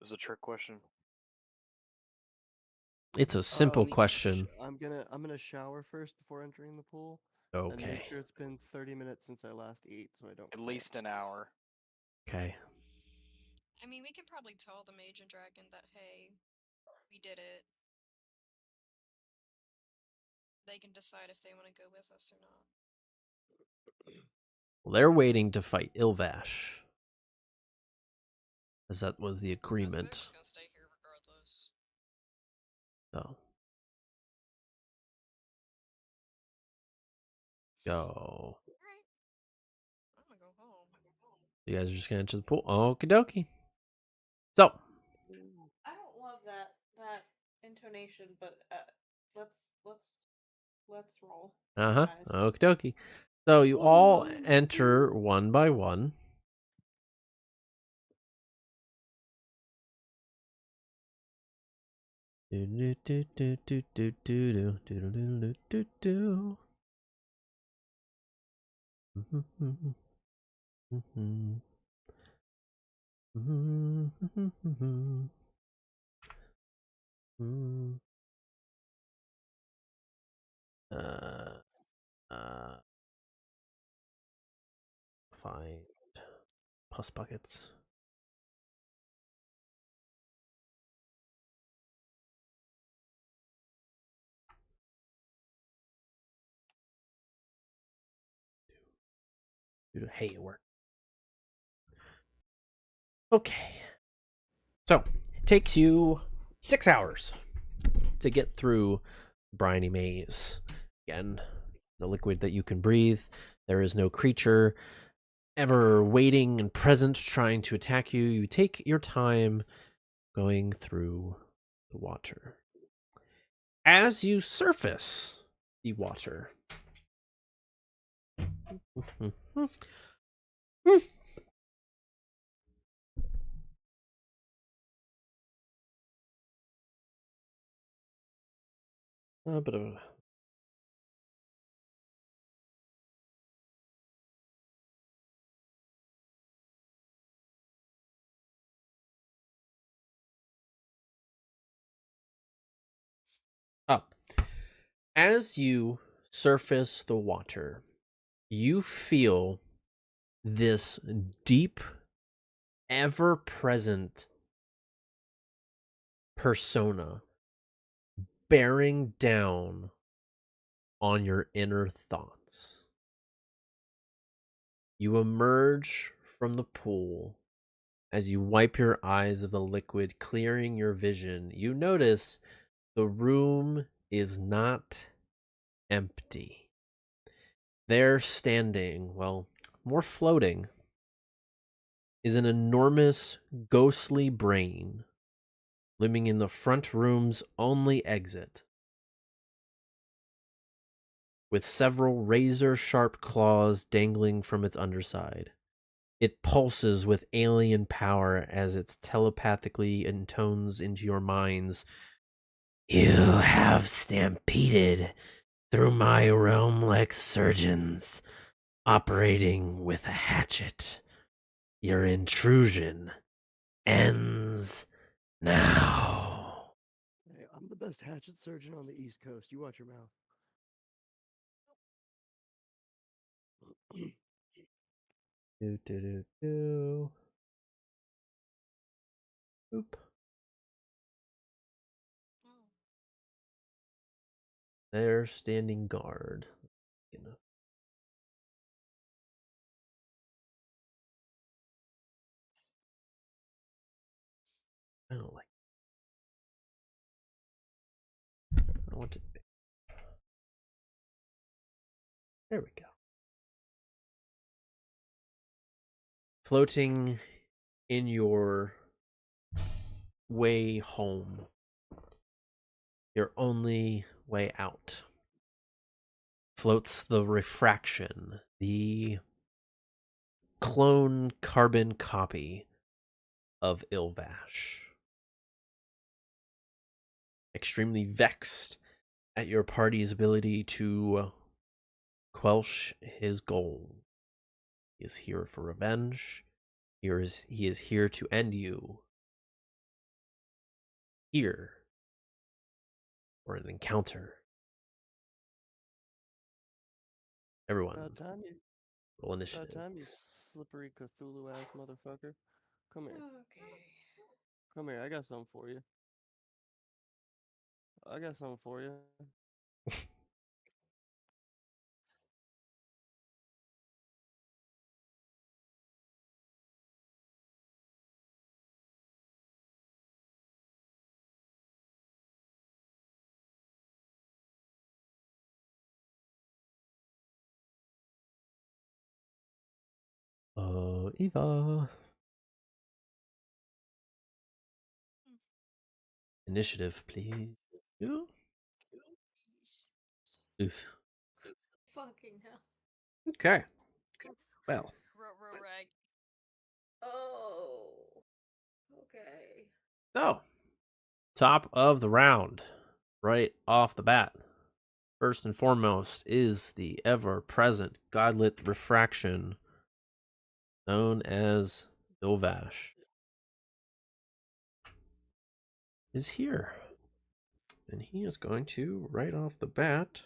is a trick question. It's a simple we just question. I'm gonna shower first before entering the pool. And make Okay. sure it's been 30 minutes since I last ate, so I don't. At least an hour. Okay. I mean, we can probably tell the mage and dragon that, hey, we did it. They can decide if they want to go with us or not. Well, they're waiting to fight Ilvaash, as that was the Because they're agreement. just gonna stay here regardless. So. Go. Alright. I'm gonna go home. You guys are just gonna enter the pool. Okie dokie. So. I don't love that intonation, but let's roll. Guys. Okie dokie. So you all enter one by one. Do do do do do do do do do do do do. Uh, find plus buckets. Hey, it worked. Okay. So, it takes you 6 hours to get through briny maze. Again, the liquid that you can breathe. There is no creature ever waiting and present trying to attack you. You take your time going through the water. As you surface the water, a bit of a up. As you surface the water, you feel this deep, ever present persona bearing down on your inner thoughts. You emerge from the pool. As you wipe your eyes of the liquid, clearing your vision, you notice the room is not empty. There standing, well, more floating, is an enormous, ghostly brain living in the front room's only exit, with several razor-sharp claws dangling from its underside. It pulses with alien power as it telepathically intones into your minds. You have stampeded through my realm like surgeons, operating with a hatchet. Your intrusion ends now. Hey, I'm the best hatchet surgeon on the East Coast. You watch your mouth. Do do do do. Oop. Oh. They're standing guard. You know. I don't like. I want it big. There we go. Floating in your way home, your only way out, floats the refraction, the clone carbon copy of Ilvaash. Extremely vexed at your party's ability to quelch his goal. He is here for revenge. He is here to end you. Here for an encounter. Everyone, About time you, roll about initiative. time you slippery Cthulhu ass motherfucker. Come here. Okay. Come here. I got something for you. I got something for you. Eva. Initiative, please. Oof. Fucking hell. Okay. Well, Right. Oh. Okay. so top of the round, right off the bat. First and foremost is the ever-present godlit refraction known as Ilvaash. Is here. And he is going to, right off the bat.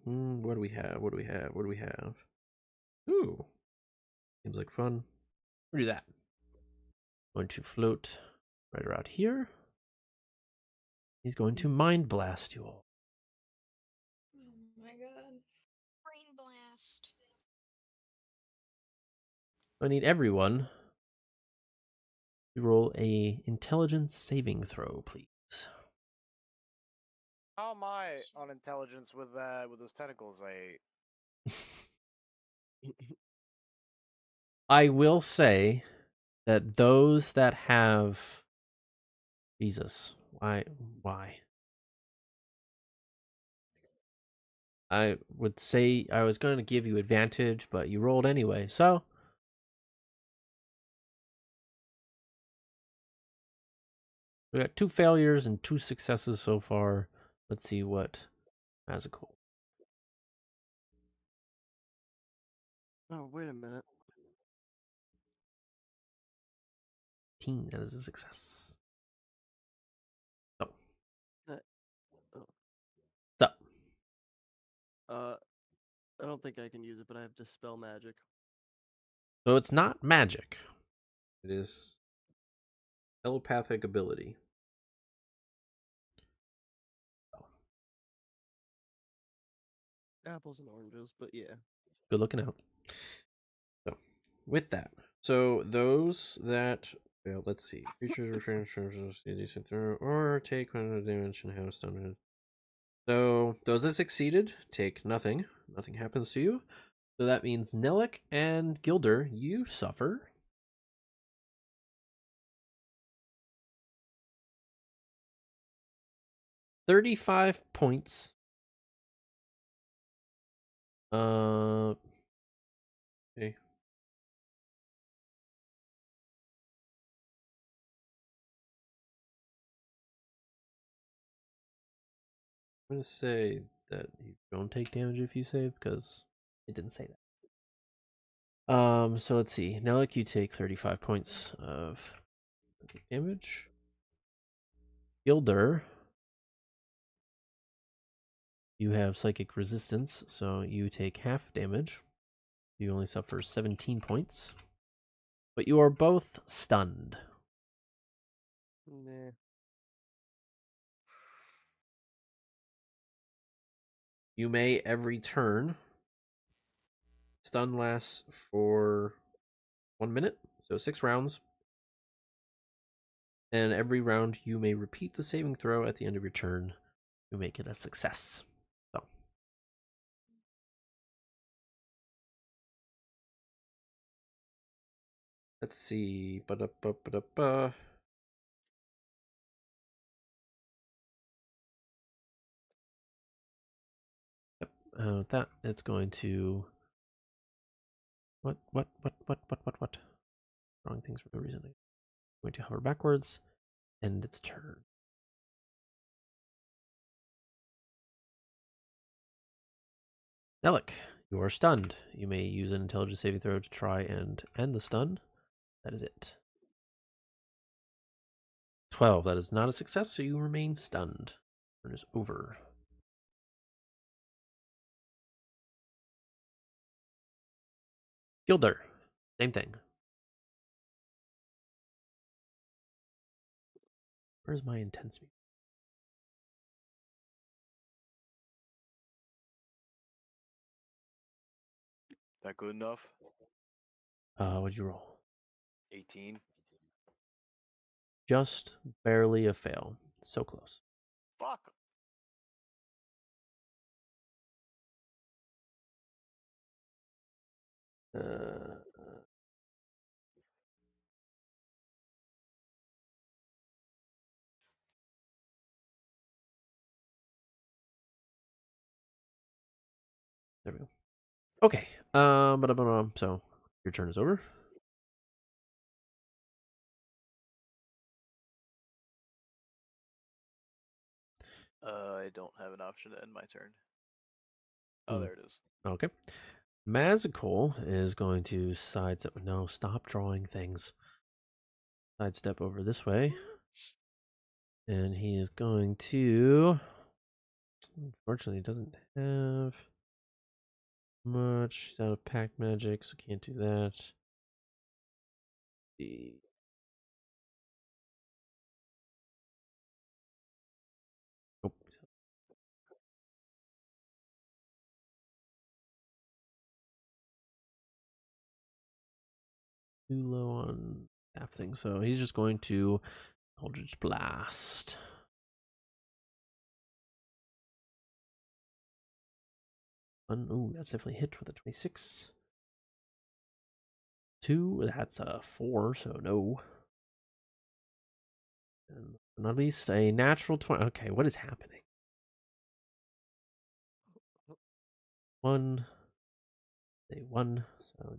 What do we have? What do we have? What do we have? Ooh. Seems like fun. We'll do that. Going to float right around here. He's going to mind blast you all. Oh my god. Brain blast. I need everyone to roll a intelligence saving throw, please. How am I on intelligence with those tentacles? I will say that those that have Jesus, why? I would say I was going to give you advantage, but you rolled anyway. So we got 2 failures and 2 successes so far. Let's see what magical. Oh, wait a minute. 18, that is a success. Oh. Oh. So. I don't think I can use it, but I have Dispel Magic. So it's not magic. It is telepathic ability. Apples and oranges, but yeah. Good looking out. So, with that, so those that fail, let's see, creatures referring to decent throw or take 100 damage and have stun. So those that succeeded take nothing. Nothing happens to you. So that means Nelik and Gilder, you suffer 35 points. Okay. I'm gonna say that you don't take damage if you save because it didn't say that. So let's see. Nelik, you take 35 points of damage. Gilder, you have psychic resistance, so you take half damage. You only suffer 17 points. But you are both stunned. Nah. You may every turn. Stun lasts for 1 minute, so 6 rounds. And every round you may repeat the saving throw at the end of your turn to make it a success. So. Let's see. Ba-da-ba-ba-da-ba. Yep. That it's going to. What? Wrong things for no reason. I'm going to hover backwards, end its turn. Nelik, you are stunned. You may use an intelligence saving throw to try and end the stun. That is it. 12. That is not a success, so you remain stunned. Turn is over. Gilder, same thing. Where's my intense music? That good enough? What'd you roll? 18. Just barely a fail. So close. Fuck. There we go. Okay. So your turn is over. I don't have an option to end my turn. Oh, Hmm. there it is. Okay. Mazikal is going to sidestep. No, stop drawing things. Sidestep over this way. And he is going to. Unfortunately, doesn't have much. He's out of pack magic, so can't do that. Nope. Too low on half thing, so he's just going to Eldritch Blast. Oh, that's definitely hit with a 26. 2, that's a 4, so no. And at least a natural 20. Okay, what is happening? 1, a 1, so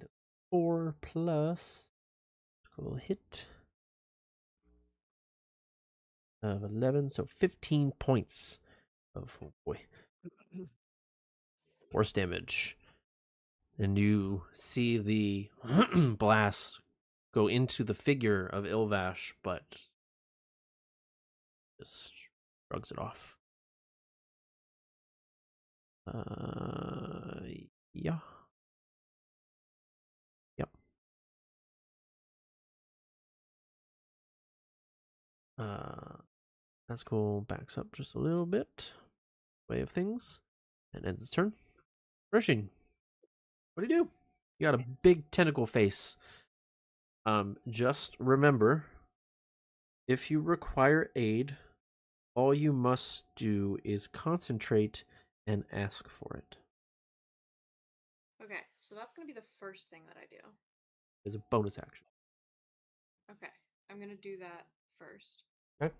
4 plus. Cool hit of 11, so 15 points of, oh boy, force damage. And you see the blast go into the figure of Ilvaash, but just shrugs it off. Yeah. Yep. That's cool. Backs up just a little bit. Way of things. And ends its turn. Rushing. What do you do? You got a big tentacle face. Just remember, if you require aid, all you must do is concentrate and ask for it. Okay, so that's gonna be the first thing that I do. It's a bonus action. Okay, I'm gonna do that first. Okay.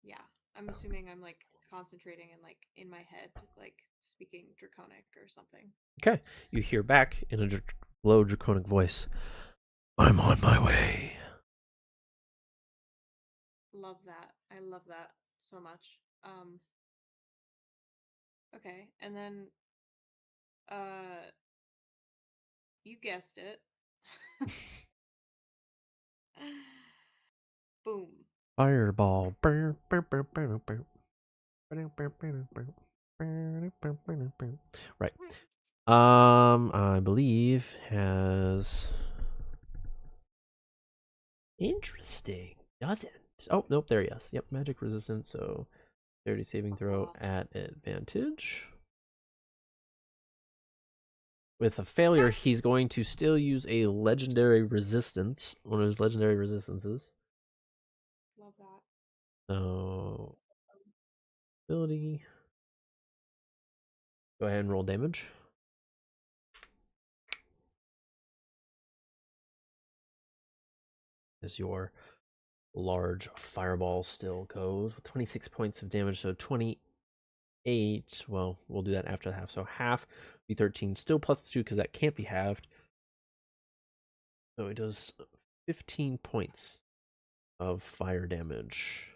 Yeah, I'm assuming I'm like concentrating and like in my head, like speaking Draconic or something. Okay. You hear back in a low draconic voice, I'm on my way. Love that. I love that so much. Okay, and then you guessed it. Boom. Fireball. Right. I believe has interesting. Doesn't. Oh, nope, there he is. Yep, magic resistance, so 30 saving throw at advantage. With a failure, he's going to still use a legendary resistance, one of his legendary resistances. Love that. So, ability. Go ahead and roll damage. As your large fireball still goes with 26 points of damage, so 28. Well, we'll do that after the half. So half be 13, still plus 2 because that can't be halved. So it does 15 points of fire damage.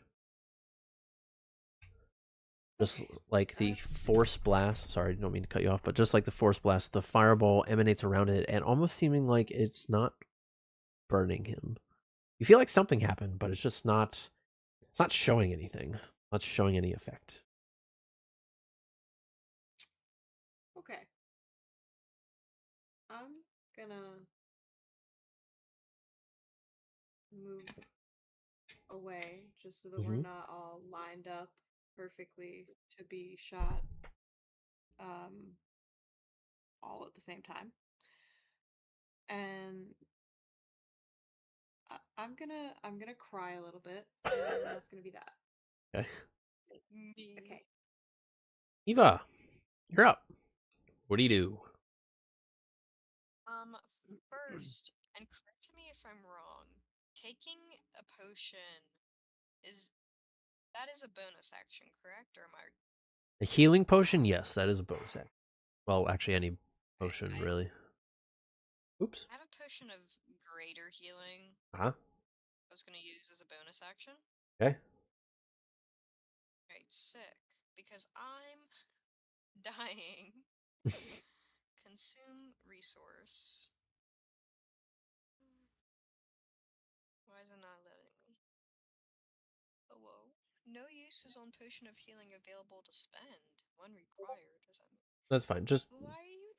Just like the force blast, sorry, I don't mean to cut you off, but just like the force blast, the fireball emanates around it and almost seeming like it's not burning him. You feel like something happened, but it's just not, it's not showing anything. Not showing any effect. Okay. I'm gonna move away just so that we're not all lined up perfectly to be shot all at the same time. And I'm gonna cry a little bit, and that's gonna be that. Okay. Okay. Eva, you're up. What do you do? First, and correct me if I'm wrong, taking a potion is a bonus action, correct? Or am I? A healing potion? Yes, that is a bonus action. Well, actually, any potion, Okay, really. Oops. I have a potion of greater healing. Uh-huh. I was going to use as a bonus action. Okay. Right, sick. Because I'm dying. Consume resource. Why is it not letting me? Hello? No uses on potion of healing available to spend. One required. Does that mean? That's fine. Why are you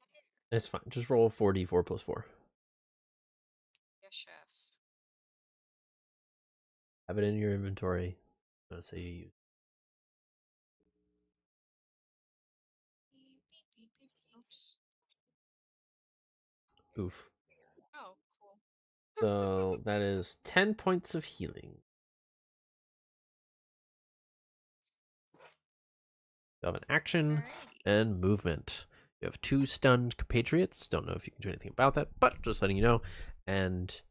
there? It's fine. Just roll 4d4 plus 4. Yes, chef. Have it in your inventory. I'm gonna say you use. Oops. Oof. Oh, cool. So that is 10 points of healing. You have an action Alrighty. and movement. You have 2 stunned compatriots. Don't know if you can do anything about that, but just letting you know. And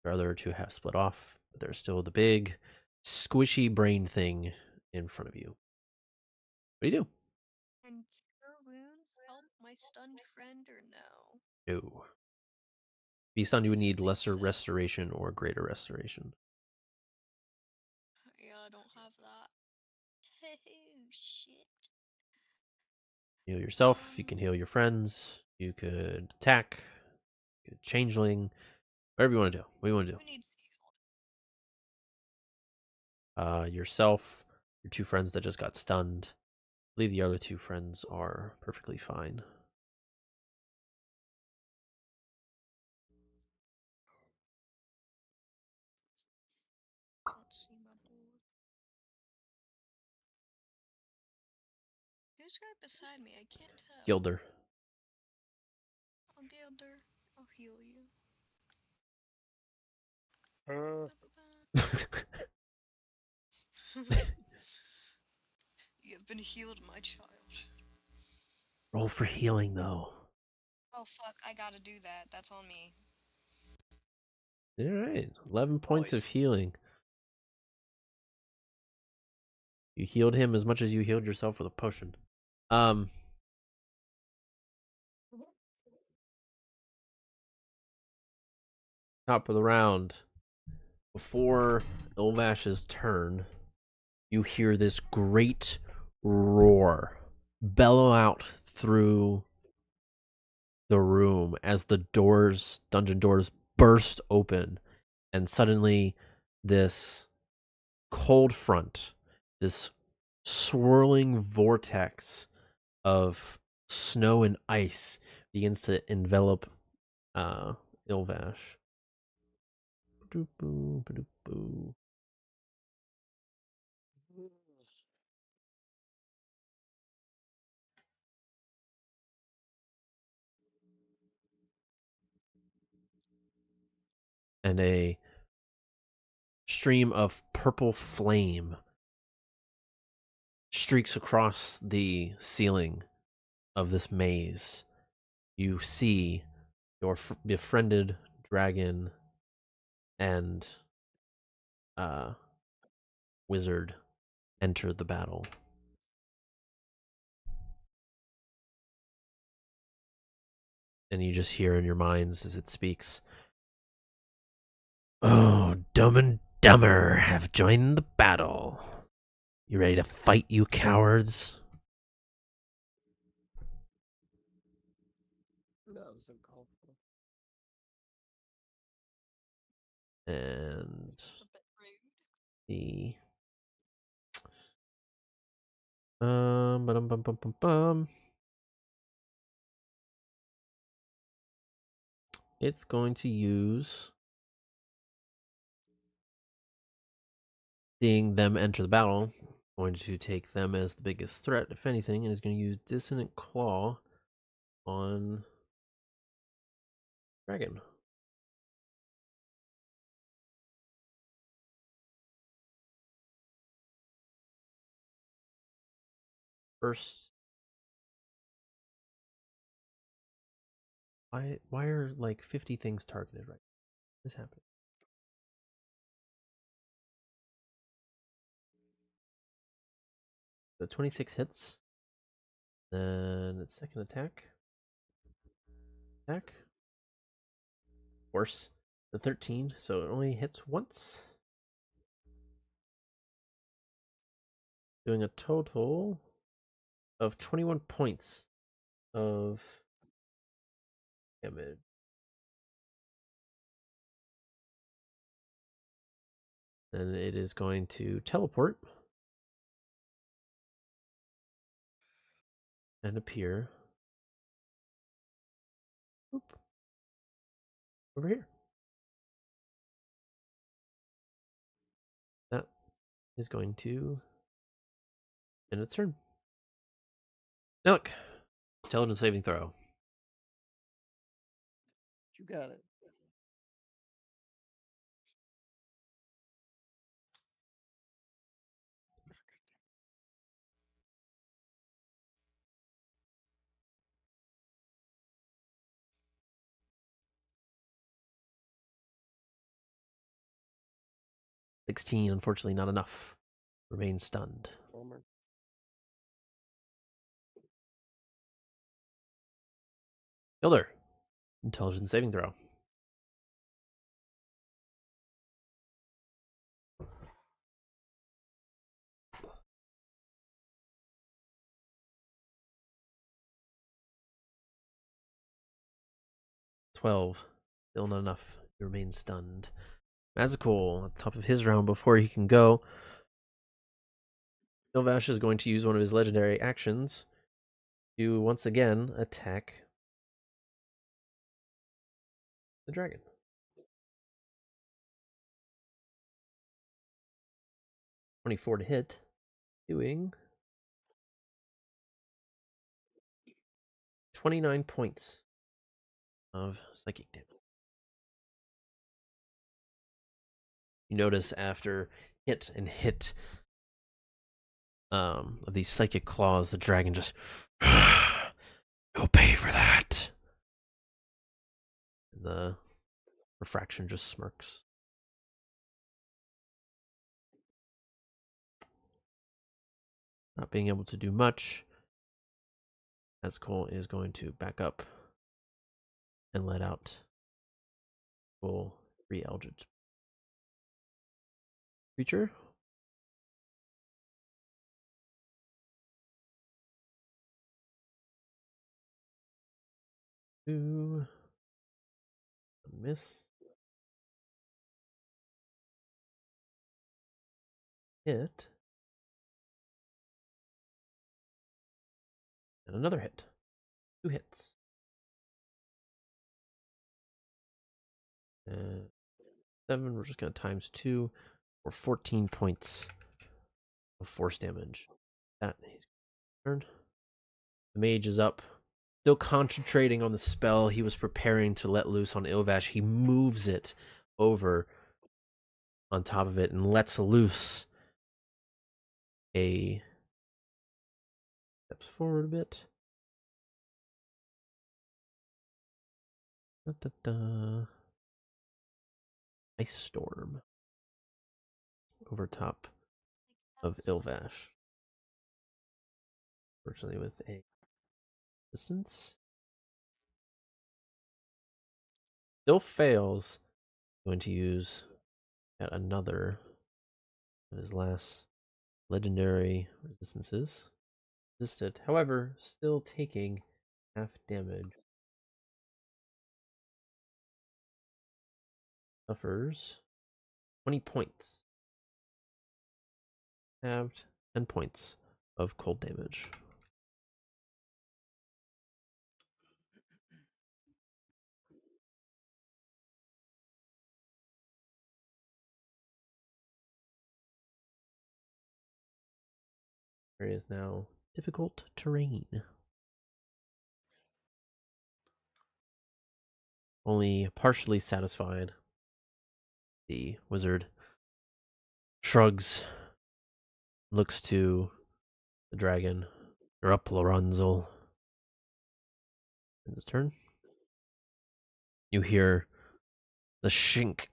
your other 2 have split off, but there's still the big, squishy brain thing in front of you. What do you do? Can cure wounds help my stunned friend or no? No. Be stunned, you would I didn't need think lesser so. restoration or greater restoration. Yeah, I don't have that. Oh, shit. Heal yourself. You can heal your friends. You could attack. You could changeling. Whatever you want to do. What do you want to do? Who needs healed? Yourself, your 2 friends that just got stunned. I believe the other 2 friends are perfectly fine. Can't see my board. Who's right beside me? I can't tell. Gilder. Oh, Gilder. I'll heal you. You have been healed, my child. Roll for healing, though. Oh, fuck. I gotta do that. That's on me. All right. 11 points of Nice. healing. You healed him as much as you healed yourself with a potion. Top of the round. Before Ilvash's turn, you hear this great roar bellow out through the room as the dungeon doors burst open, and suddenly this cold front, this swirling vortex of snow and ice begins to envelop Ilvash. Ba-doop-boo, ba-doop-boo. And a stream of purple flame streaks across the ceiling of this maze. You see your befriended dragon and wizard enter the battle. And you just hear in your minds as it speaks, "Oh, Dumb and Dumber have joined the battle. You ready to fight, you cowards?" That was uncalled for. And A bit rude. the bum bum bum bum bum. It's going to use, seeing them enter the battle, going to take them as the biggest threat, if anything, and is going to use Dissonant Claw on Dragon. First, why are like 50 things targeted right now? This happened. So 26 hits. Then its second attack. Worse. The 13, so it only hits once. doing a total of 21 points of damage. Then it is going to teleport and appear over here. That is going to end its turn. Now look, intelligence saving throw. You got it. $16, unfortunately not enough. Remain stunned. Bummer. Builder, intelligence saving throw. $12, still not enough. You remain stunned. Mazikul, at the top of his round before he can go. Ilvaash is going to use one of his legendary actions to once again attack the dragon. 24 to hit, doing 29 points of psychic damage. You notice after hit and hit of these psychic claws, the dragon just you'll pay for that. And the refraction just smirks. Not being able to do much, Nazgul is going to back up and let out full 3 Eldritch creature. Two. Miss. Hit. And another hit. 2 hits. And 7, we're just going to times 2 for 14 points of force damage. That is turned. The mage is up. Still concentrating on the spell he was preparing to let loose on Ilvaash. He moves it over on top of it and lets loose a... Steps forward a bit. Da, da, da. Ice storm over top of Ilvaash. Fortunately, with a distance, still fails. Going to use yet another of his last legendary resistances. Resisted, however, still taking half damage. Suffers 20 points. Halved 10 points of cold damage. There is now difficult terrain. Only partially satisfied, the wizard shrugs, looks to the dragon. You're up, Lorenzo. In his turn. You hear the shink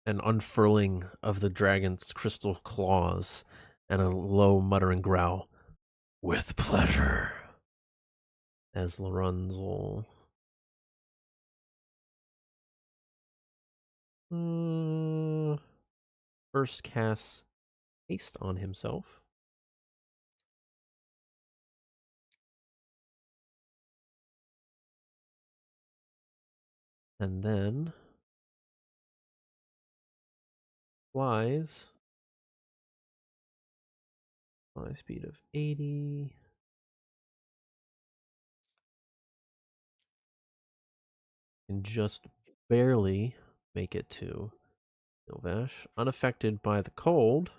and unfurling of the dragon's crystal claws and a low muttering growl. With pleasure. As Lorenzo first casts haste on himself. And then flies. Fly speed of 80. And just barely make it to Ilvaash. Unaffected by the cold.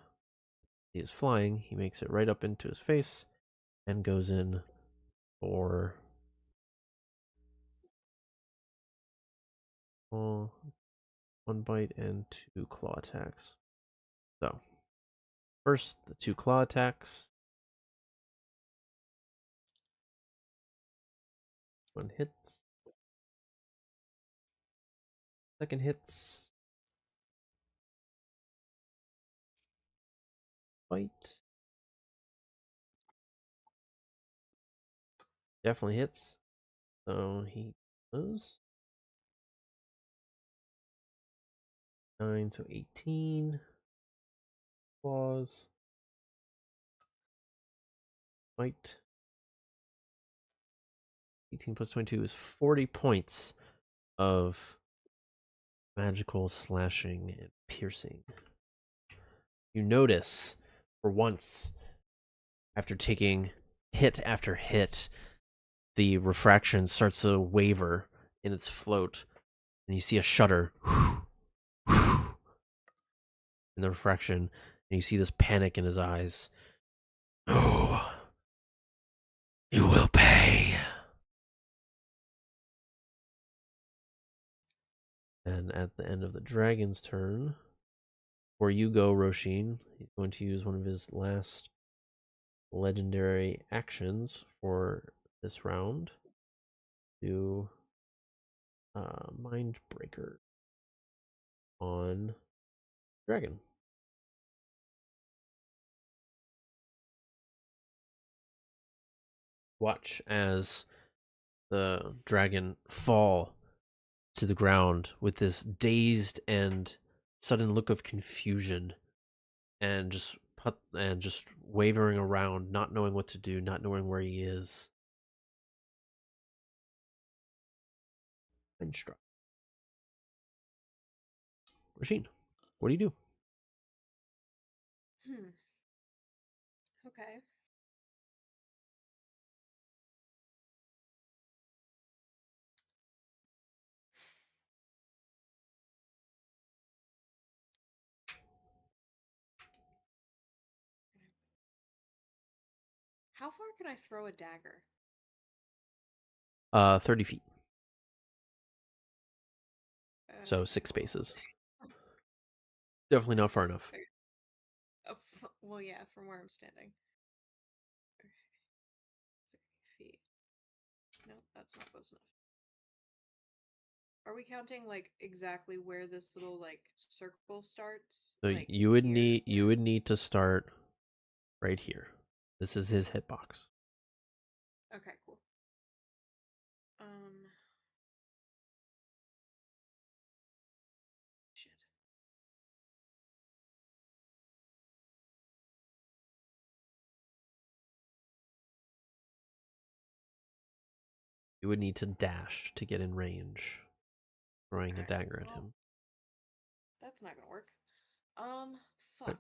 He is flying. He makes it right up into his face and goes in for one bite and 2 claw attacks. So, first, the 2 claw attacks. One hits. Second hits. Bite. Definitely hits. So he does 9, so 18 claws. Bite. 18 plus 22 is 40 points of magical slashing and piercing. You notice, for once, after taking hit after hit, the refraction starts to waver in its float, and you see a shudder in the refraction, and you see this panic in his eyes. Oh, you will pay. And at the end of the dragon's turn, where you go, Roshin, he's going to use one of his last legendary actions for this round to Mind Breaker on Dragon. Watch as the dragon fall to the ground with this dazed and sudden look of confusion, and just wavering around, not knowing what to do, not knowing where he is. And struck. Rasheen, what do you do? Okay. How far can I throw a dagger? 30 feet. So 6 well, spaces. Definitely not far enough. well, yeah, from where I'm standing. 30 feet. No, that's not close enough. Are we counting like exactly where this little like circle starts? So Like you would here? need to start right here. This is his hitbox. Okay, cool. Shit. You would need to dash to get in range, throwing a Alright, dagger at well, him. that's not gonna work. Fuck.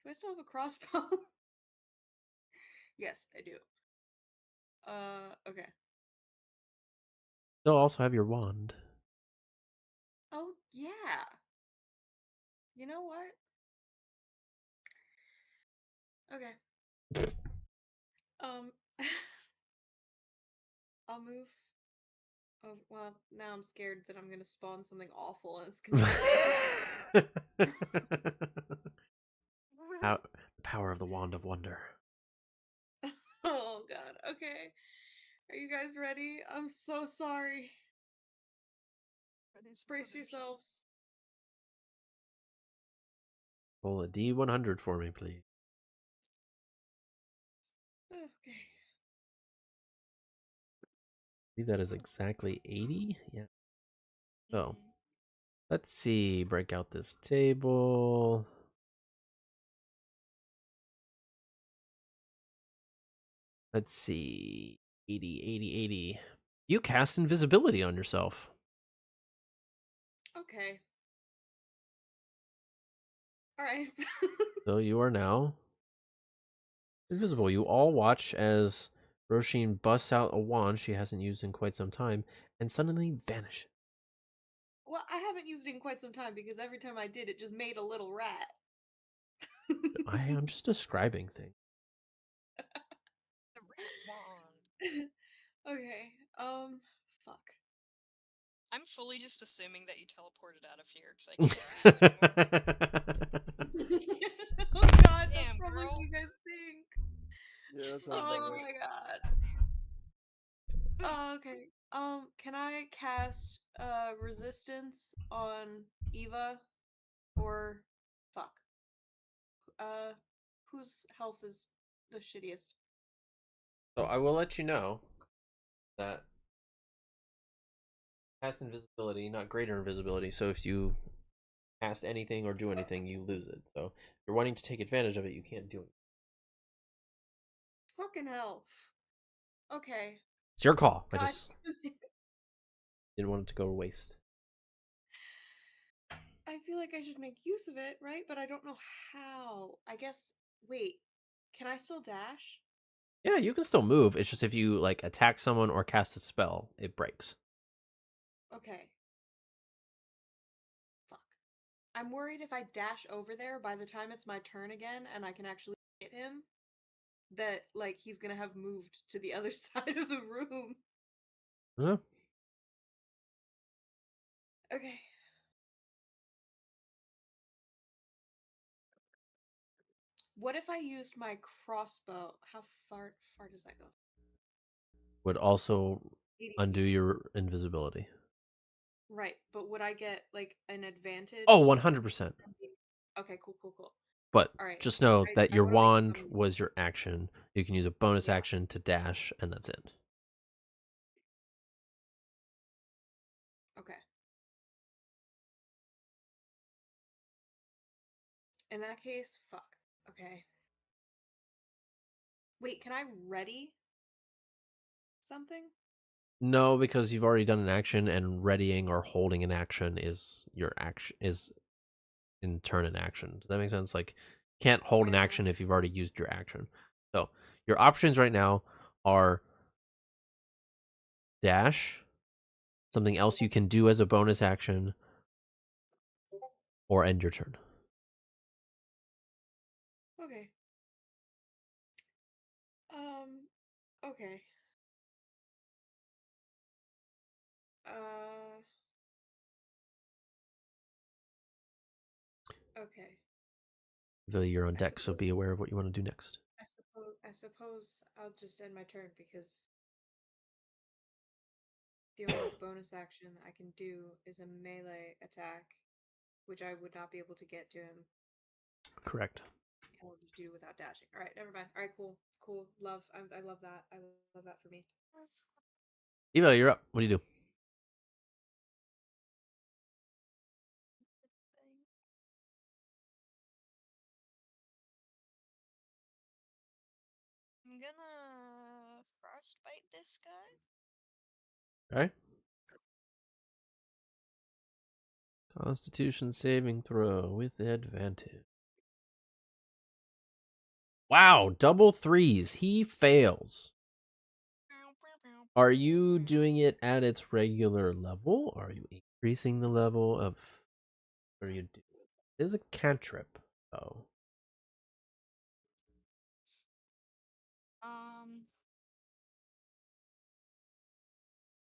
Do I still have a crossbow? Yes, I do. Okay. They'll also have your wand. Oh, yeah. You know what? Okay. Um, I'll move. Oh, well, now I'm scared that I'm gonna spawn something awful and it's gonna be The power of the wand of wonder. Oh god, okay. Are you guys ready? I'm so sorry. Brace yourselves. Roll a D100 for me, please. Okay. I believe that is exactly 80. Yeah. So, Mhm. let's see. Break out this table. Let's see. 80, 80, 80. You cast invisibility on yourself. Okay. All right. So you are now invisible. You all watch as Roshin busts out a wand she hasn't used in quite some time and suddenly vanishes. Well, I haven't used it in quite some time because every time I did, it just made a little rat. I am just describing things. The rat wand. Okay. Fuck. I'm fully just assuming that you teleported out of here because I can't see you anymore. Oh god, that's Damn, probably what girl. you guys think. Yeah, that sounds Oh about right. my god. Oh, okay. Can I cast resistance on Eva or fuck? Uh whose health is the shittiest? So I will let you know that cast invisibility, not greater invisibility. So if you cast anything or do anything, you lose it. So if you're wanting to take advantage of it, you can't do it. Fucking hell. Okay. It's your call. I God. just didn't want it to go to waste. I feel like I should make use of it, right? But I don't know how. I guess wait. Can I still dash? Yeah, you can still move. It's just if you like attack someone or cast a spell, it breaks. Okay. Fuck. I'm worried if I dash over there by the time it's my turn again and I can actually hit him, that like he's gonna have moved to the other side of the room. Yeah. Okay. What if I used my crossbow? How far does that go? Would also 80 undo feet. your invisibility. Right, but would I get like an Oh, advantage? 100%. Okay, cool. But All right. just know that I your want to make wand some. was your action. You can use a bonus Yeah. action to dash, and that's it. Okay. In that case, fuck. Okay. Wait, can I ready something? No, because you've already done an action, and readying or holding an action is your action is in turn an action. Does that make sense? Like, can't hold an Wait, hold on. action if you've already used your action. So your options right now are dash, something else you can do as a bonus action, or end your turn. Okay. Um. Okay. Uh. Okay. Though you're on I deck, so suppose. be aware of what you want to do next. I suppose I'll just end my turn because the only bonus action I can do is a melee attack, which I would not be able to get to him Correct. in order to do without dashing. All right, never mind. All right, cool. Love. I love that. I love that for me. Eva, you're up. What do you do? I'm gonna frostbite this guy. All right. Constitution saving throw with advantage. Wow, double threes. He fails. Are you doing it at its regular level? Or are you increasing the level of what are you doing? It is a cantrip, though. Um,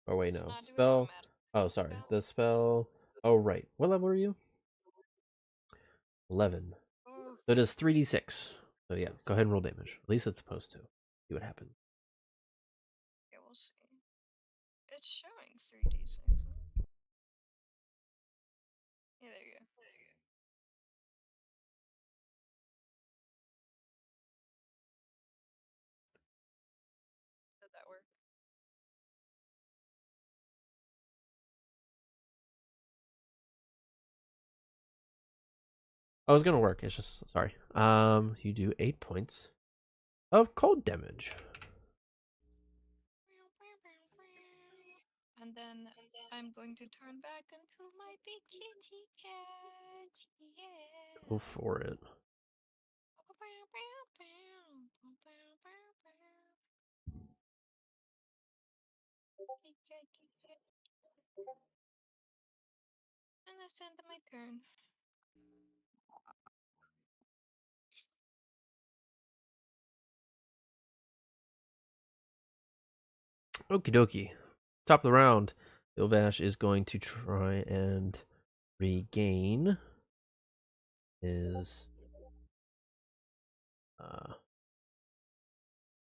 Oh wait, it's no. not doing Spell. automatic Oh, sorry. spell. The spell. Oh right. What level are you? 11. Ooh, So it is 3d6. So yeah, go ahead and roll damage. At least it's supposed to. See what happens. okay, we'll see. It's showing 3d6. Yeah, there you go. Did that work? Oh, it's gonna work. It's just sorry. You do 8 points of cold damage. And then I'm going to turn back into my big kitty cat. Yeah. Go for it. And that's the end of my turn. Okie dokie. Top of the round. Ilvaash is going to try and regain his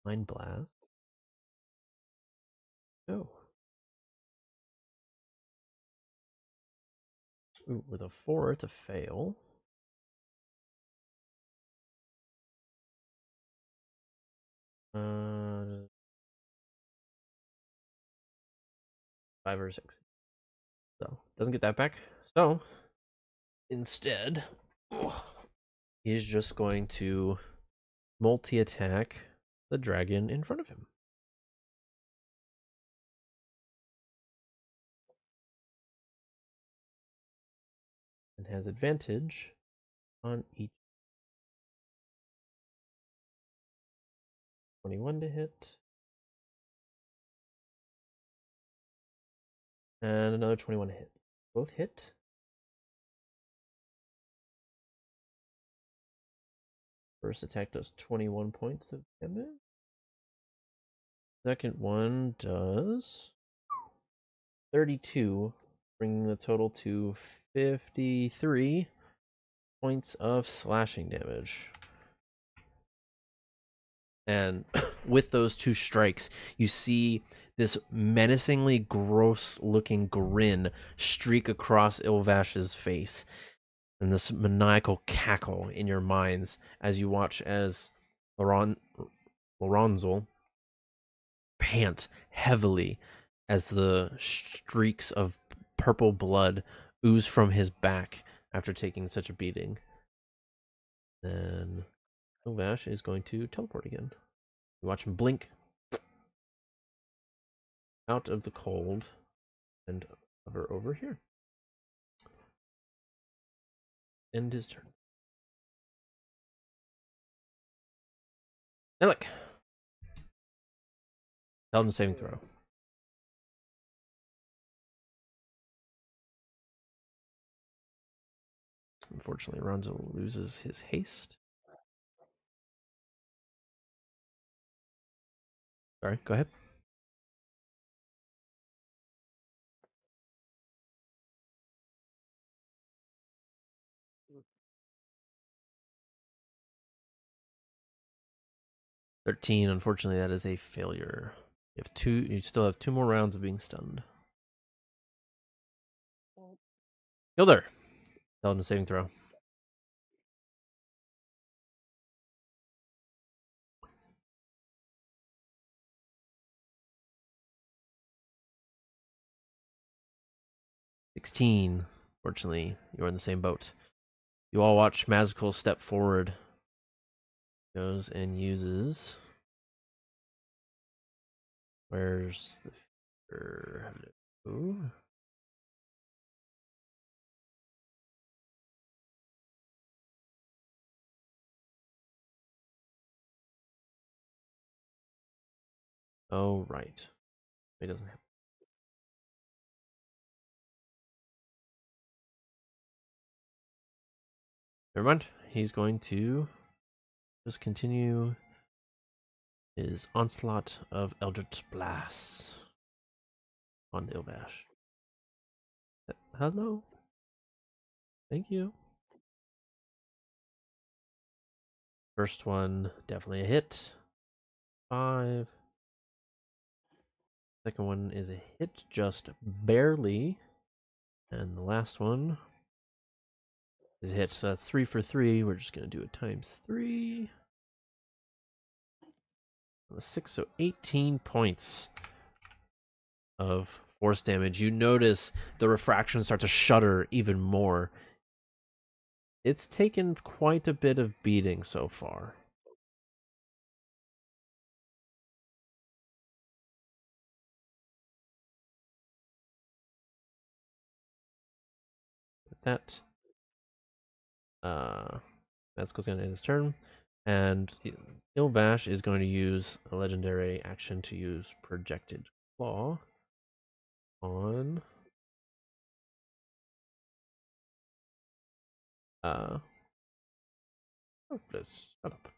Mind Blast. Oh. Ooh, with a 4 to fail. Uh, 5 or 6. So, doesn't get that back. So, instead, he's just going to multi-attack the dragon in front of him. And has advantage on each. 21 to hit. And another 21 to hit. Both hit. First attack does 21 points of damage. Second one does 32, bringing the total to 53 points of slashing damage. And with those two strikes, you see this menacingly gross-looking grin streak across Ilvash's face, and this maniacal cackle in your minds as you watch as Lorenzo pant heavily as the streaks of purple blood ooze from his back after taking such a beating. Then Ilvash is going to teleport again. You watch him blink out of the cold and hover over here. End his turn. Alec. Intelligence saving throw. Unfortunately, Ronzo loses his haste. Sorry, go ahead. $13. Unfortunately, that is a failure. You have two. You still have 2 more rounds of being stunned. Hilder. Intelligence saving throw. $16. Fortunately, you're in the same boat. You all watch Magical step forward. Goes and uses. Where's the. Ooh. Oh, right. He doesn't have. Never mind. He's going to just continue his onslaught of Eldritch Blasts on Ilvaash. Hello. Thank you. First one, definitely a hit. 5. Second one is a hit, just barely. And the last one is a hit. So that's 3 for 3. We're just going to do it times 3. 6, so 18 points of force damage. You notice the refraction start to shudder even more. It's taken quite a bit of beating so far. that. Mazco's going to end his turn. And Ilvaash is going to use a legendary action to use Projected Claw on shut up.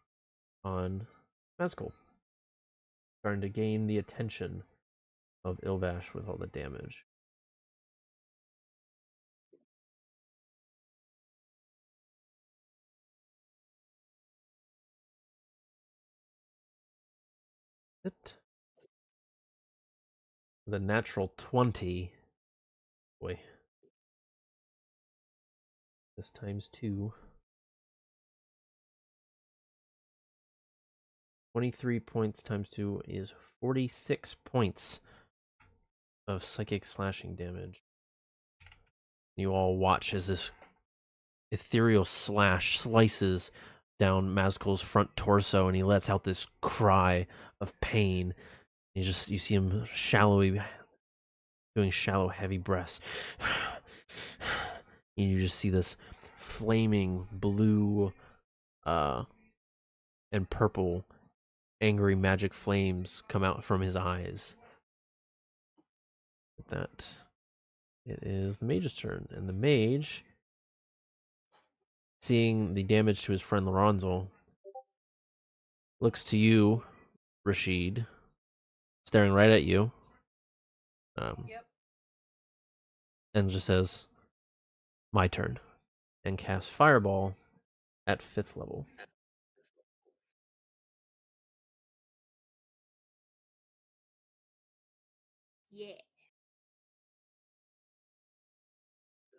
On Mazco. Starting to gain the attention of Ilvaash with all the damage. It. The natural 20. Boy. This times 2. 23 points times 2 is 46 points of psychic slashing damage. You all watch as this ethereal slash slices down Mazkul's front torso, and he lets out this cry of pain. You see him doing shallow, heavy breaths. And you just see this flaming blue and purple angry magic flames come out from his eyes. With that, it is the mage's turn, and the mage, seeing the damage to his friend Lorenzo, looks to you, Rashid, staring right at you. Yep. And just says, "My turn," and casts Fireball at 5th level. Yeah.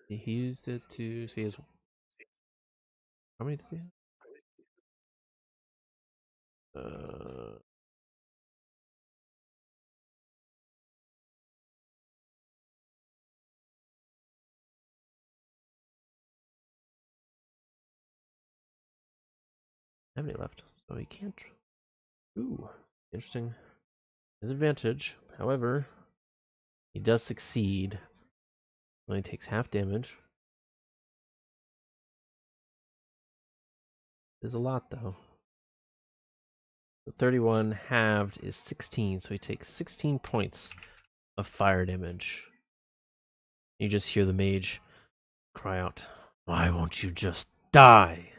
He used it to see his. How many does he have? How many left? So he can't. Ooh, interesting. Disadvantage. However, he does succeed. Only takes half damage. There's a lot though. The 31 halved is 16, so he takes 16 points of fire damage. You just hear the mage cry out, "Why won't you just die?"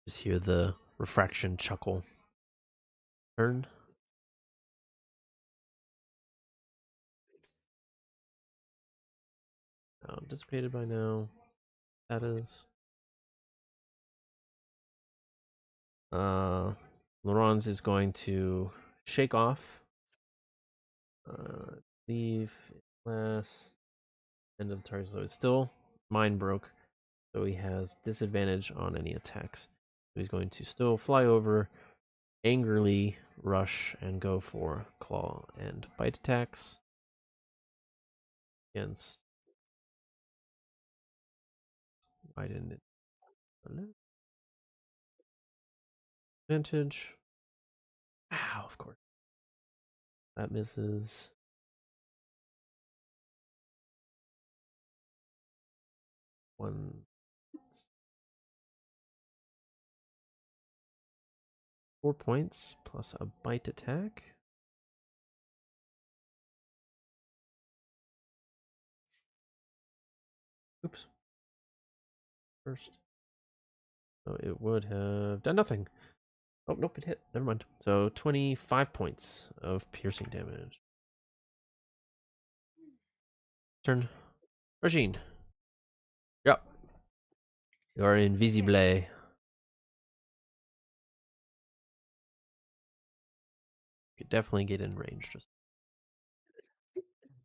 Just hear the refraction chuckle. Turn. Dissipated by now. That is. Laurence is going to shake off. Leave class. End of the target. So it's still mind broke. So he has disadvantage on any attacks. So he's going to still fly over, angrily rush, and go for claw and bite attacks against. Why didn't it? Advantage. Ow, of course. That misses. One. 4 points plus a bite attack. Oops. First. So it would have done nothing. Oh, nope, it hit. Never mind. So 25 points of piercing damage. Turn. Regine. Yep. You're invisible. Okay. You could definitely get in range. Just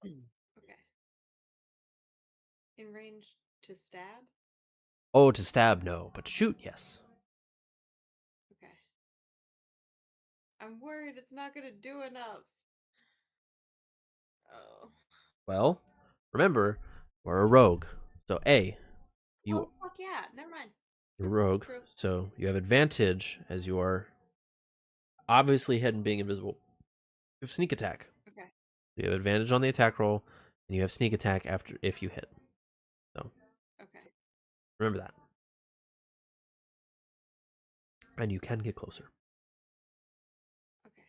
Okay. In range to stab? oh, to stab, no, but to shoot, yes. Okay. I'm worried it's not gonna do enough. Oh. Well, remember, we're a rogue. So you Oh, fuck yeah. Never mind. you're a rogue. True. So you have advantage as you are obviously hidden being invisible. You have sneak attack. Okay. You have advantage on the attack roll, and you have sneak attack after if you hit. So Okay. remember that. And you can get closer. Okay.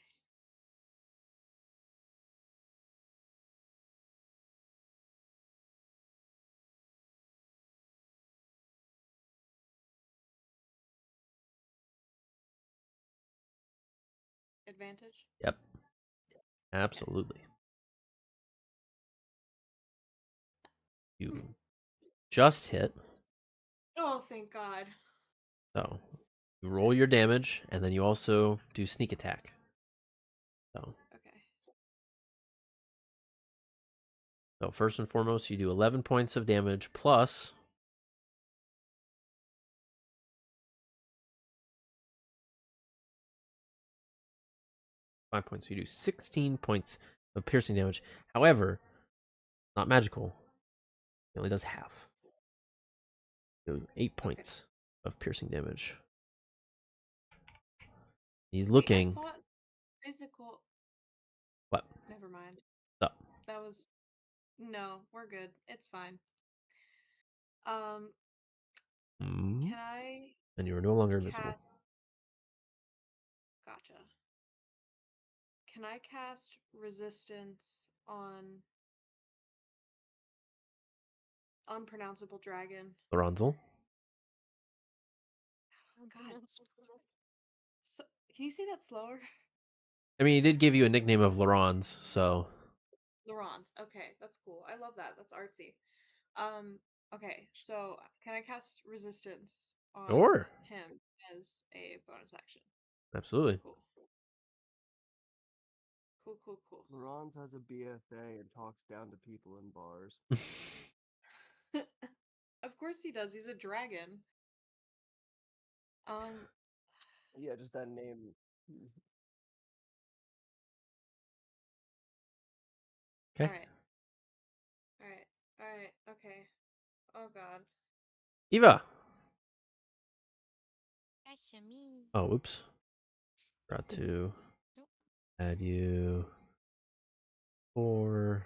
Advantage? Yep. Absolutely. You just hit. Oh, thank God. So you roll your damage, and then you also do sneak attack. So, Okay. so first and foremost, you do 11 points of damage plus 5 points. So you do 16 points of piercing damage. However, not magical. It only does half. So 8 points of piercing damage. He's Wait, I looking. thought physical. What? Never mind. Up. That was. No, we're good. It's fine. Um, Mm. can I And you are no longer invisible. cast? Gotcha. Can I cast resistance on unpronounceable dragon? Lorenzel. God. So, can you say that slower? I mean, he did give you a nickname of Laurens, so Laurent. Okay, that's cool. I love that. That's artsy. Okay, so can I cast resistance on sure. him as a bonus action? Absolutely. Cool. Cool, cool, cool. Laurent has a BFA and talks down to people in bars. Of course he does. He's a dragon. Um, Yeah, just that name. Okay. all right. All right. All right. Okay. Oh God. Eva. That's me. Oh, whoops. Forgot to Nope. add you 4.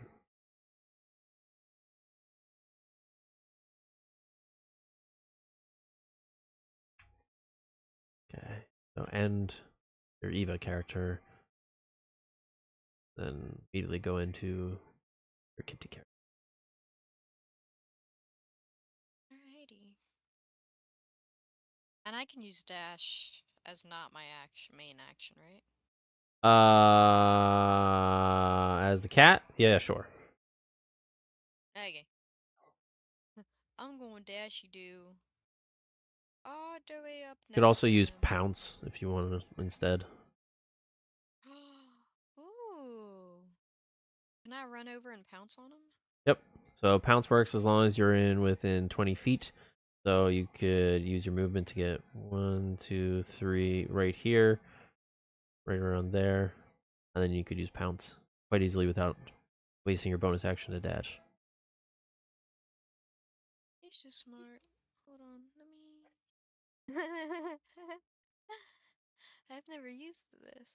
Okay. So end your Eva character. Then immediately go into your Kitty character. Alrighty. And I can use dash as not my main action, right? As the cat? Yeah, sure. Okay. I'm going dashy do all the way up You could next also to use him. pounce if you want to instead. Ooh. Can I run over and pounce on him? Yep. So pounce works as long as you're within 20 feet. So you could use your movement to get 1, 2, 3 right here, right around there, and then you could use pounce quite easily without wasting your bonus action to dash. You're so smart. Hold on, let me. I've never used this.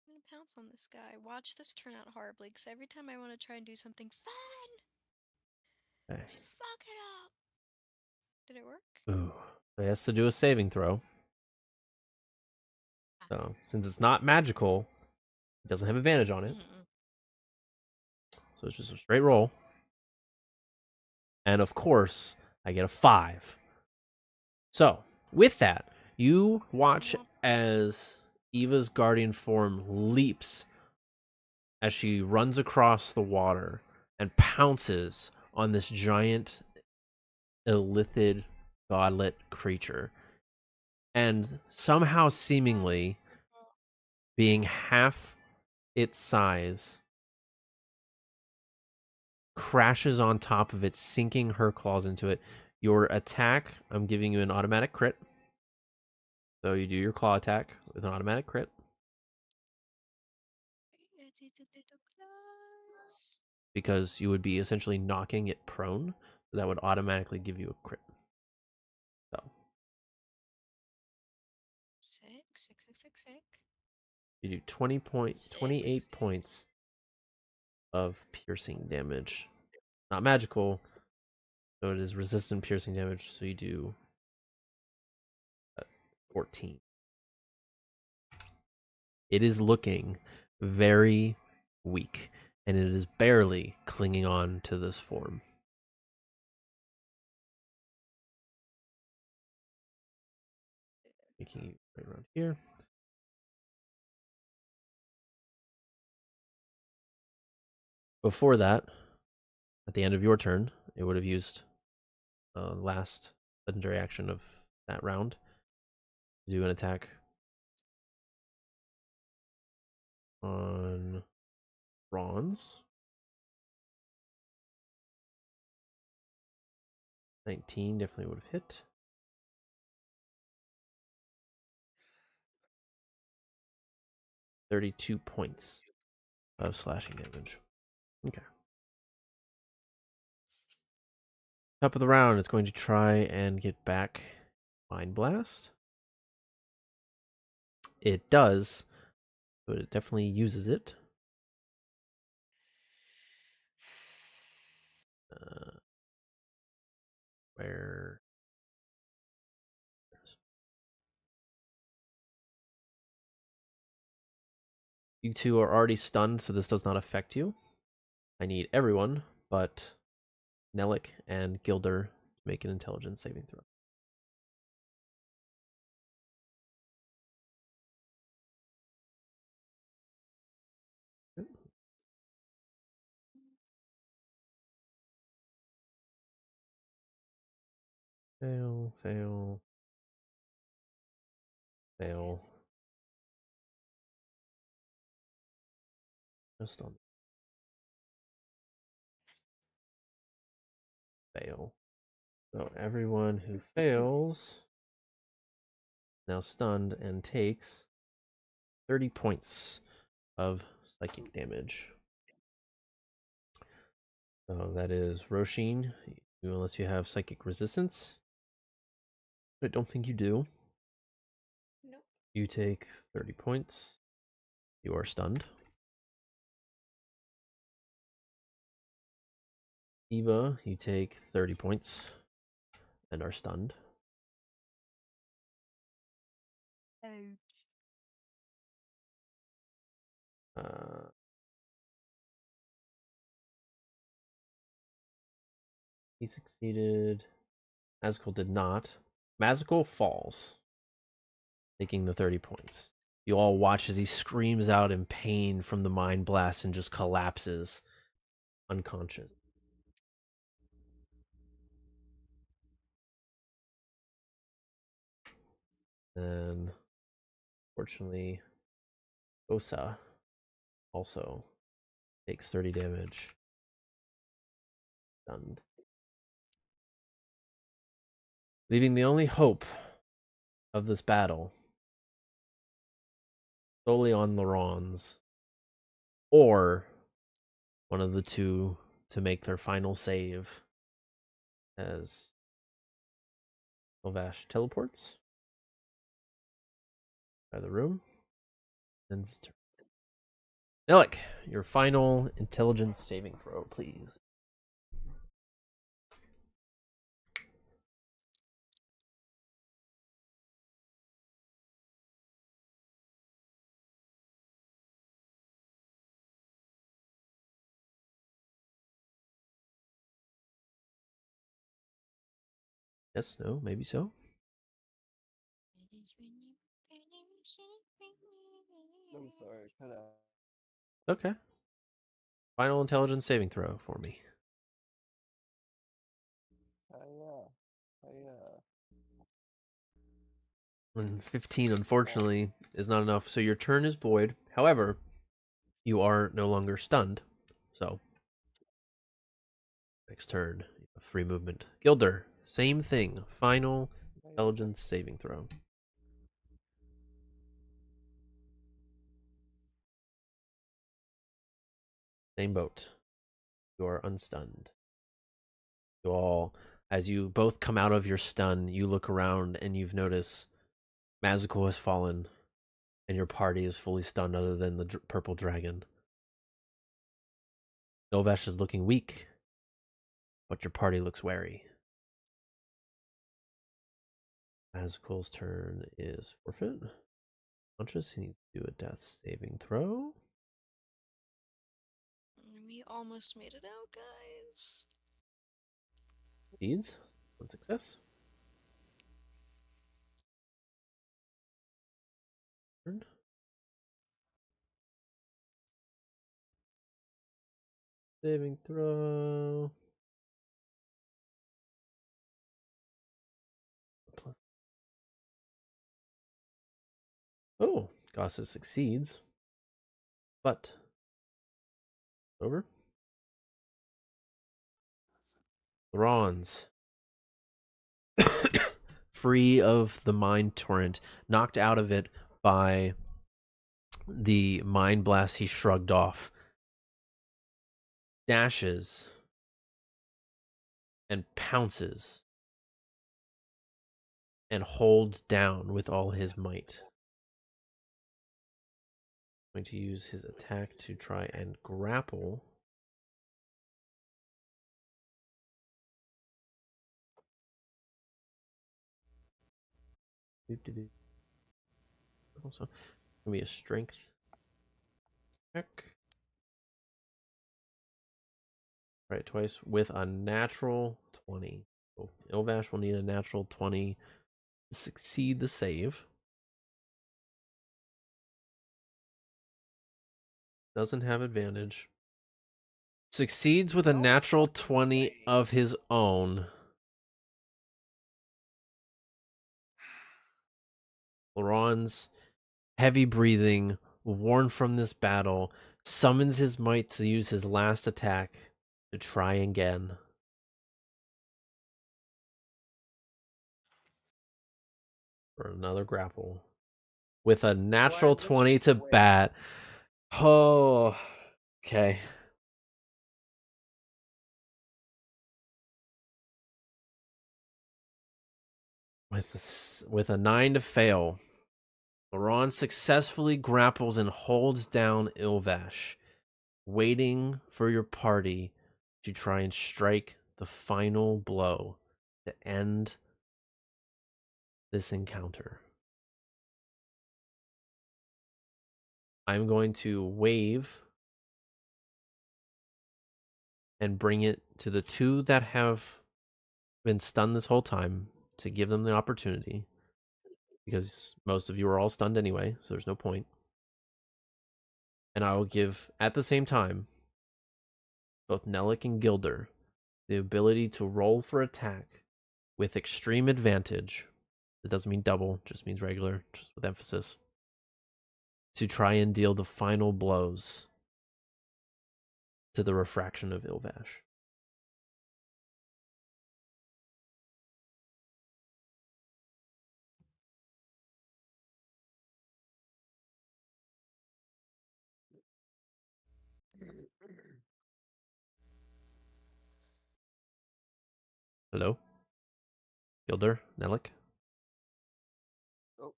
I'm gonna pounce on this guy. Watch this turn out horribly, because every time I want to try and do something fun, Okay. I fuck it up. Did it work? Ooh. So he has to do a saving throw. So since it's not magical, he doesn't have advantage on it. Mm-mm. So it's just a straight roll. And of course, I get a 5. So, with that, you watch as Eva's guardian form leaps as she runs across the water and pounces on this giant illithid godlet creature. And somehow, seemingly, being half its size, crashes on top of it, sinking her claws into it. Your attack, I'm giving you an automatic crit. So you do your claw attack with an automatic crit. Because you would be essentially knocking it prone. So that would automatically give you a crit. So Sick. you do 28 points of piercing damage. Not magical, so it is resistant piercing damage. So you do 14. It is looking very weak, and it is barely clinging on to this form. Making you right around here. Before that, at the end of your turn, it would have used last legendary action of that round to do an attack on bronze. 19 definitely would have hit. 32 points of slashing damage. Okay. Top of the round, it's going to try and get back Mind Blast. It does, but it definitely uses it. Where you two are already stunned, so this does not affect you. I need everyone but Nelik and Gilder to make an intelligence saving throw. Fail, fail, fail. Just on fail. So everyone who fails now stunned and takes 30 points of psychic damage. So that is Roshin, unless you have psychic resistance. I don't think you do. Nope. You take 30 points. You are stunned. Eva, you take 30 points and are stunned. He succeeded. Mazikal did not. Mazikal falls, taking the 30 points. You all watch as he screams out in pain from the mind blast and just collapses unconscious. And fortunately, Osa also takes 30 damage. Stunned. Leaving the only hope of this battle solely on Laurens or one of the two to make their final save as Ilvaash teleports by the room. Ends his turn. Nelik, your final intelligence saving throw, please. Yes, no, maybe so. I'm sorry, cut out. Okay. Final intelligence saving throw for me. And 15, unfortunately, is not enough. So your turn is void. However, you are no longer stunned. So, next turn, free movement. Gilder, same thing. Final intelligence saving throw. Same boat. You are unstunned. You all, as you both come out of your stun, you look around and you've noticed Mazikal has fallen, and your party is fully stunned other than the purple dragon. Ilvaash is looking weak, but your party looks wary. Azkul's turn is forfeit. Conscious, he needs to do a death saving throw. We almost made it out, guys. Succeeds. One success. Turn. Saving throw. Plus. Oh, Gossa succeeds. But. Over. Thron's. Free of the mind torrent, knocked out of it by the mind blast he shrugged off, dashes and pounces and holds down with all his might. Going to use his attack to try and grapple. Also, gonna be a strength check. Right, twice with a natural 20. So Ilvaash will need a natural 20 to succeed the save. Doesn't have advantage. Succeeds with a natural 20 of his own. Laurent's heavy breathing, worn from this battle, summons his might to use his last attack to try again. For another grapple. With a natural 20 to bat. Oh, okay. With a 9 to fail, Laurent successfully grapples and holds down Ilvaash, waiting for your party to try and strike the final blow to end this encounter. I'm going to wave and bring it to the two that have been stunned this whole time to give them the opportunity, because most of you are all stunned anyway, so there's no point. And I will give, at the same time, both Nellic and Gilder the ability to roll for attack with extreme advantage. It doesn't mean double, just means regular, just with emphasis. To try and deal the final blows to the refraction of Ilvaash. Hello? Gilder? Nellic? Oh,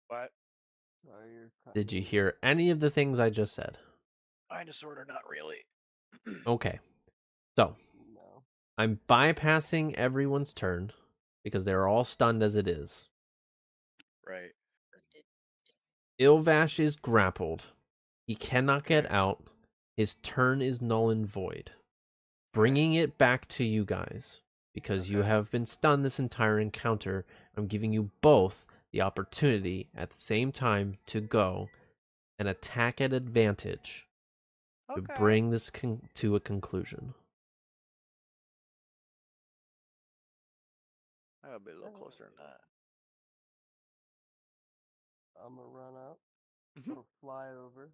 What? sorry, you're Did you cutting. hear any of the things I just said? Kind of, sort of, not really. Okay. So, No. I'm bypassing everyone's turn because they're all stunned as it is. Right. Ilvaash is grappled. He cannot get Okay. out. His turn is null and void. Bringing it back to you guys, because you Okay. have been stunned this entire encounter. I'm giving you both the opportunity at the same time to go and attack at advantage to Okay. bring this to a conclusion. I gotta be a little closer than that. I'm gonna run up. Mhm. It'll fly over.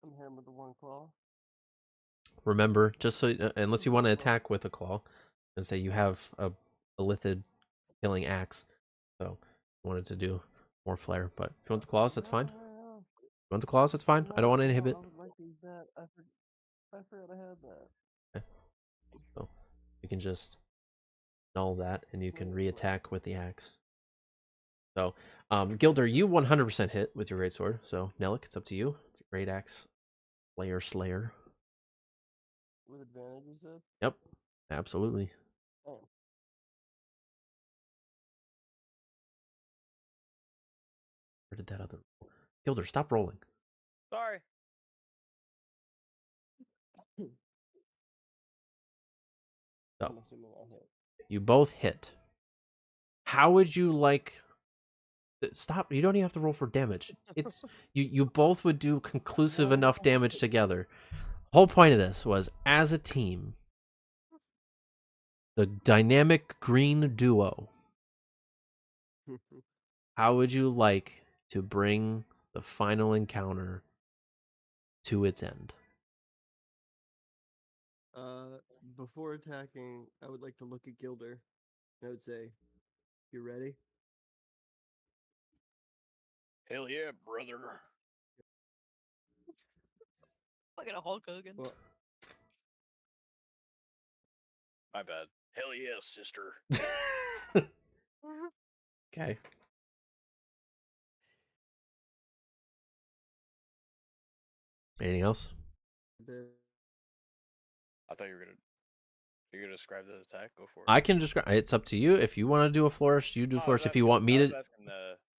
I'm hitting with the one claw. Remember, just so unless you want to attack with a claw, and say you have a lithid killing axe, so I wanted to do more flair. But if you want the claws, that's fine. No. You want the claws, that's fine. I don't want to inhibit. I would like to use that. I forgot I had that. Okay. So you can just null that, and you can re-attack with the axe. So, Gilder, you 100% hit with your greatsword. So, Nellic, it's up to you. Great axe Slayer. With advantage, you said? Yep, absolutely. Oh. Where did that other Gilder? Stop rolling. Sorry. So I'm assuming I hit. you both hit. How would you like? Stop! You don't even have to roll for damage. It's you both would do conclusive enough damage together. The whole point of this was, as a team, the dynamic green duo. How would you like to bring the final encounter to its end? Before attacking, I would like to look at Gilder. I would say, "You ready?" Hell yeah, brother. Fucking Hulk Hogan. Well, My bad. Hell yeah, sister. Okay. Anything else? I thought you're gonna describe the attack. Go for it. I can describe. It's up to you. If you want to do a flourish, you do No, I was flourish. If you asking- want me I was to, asking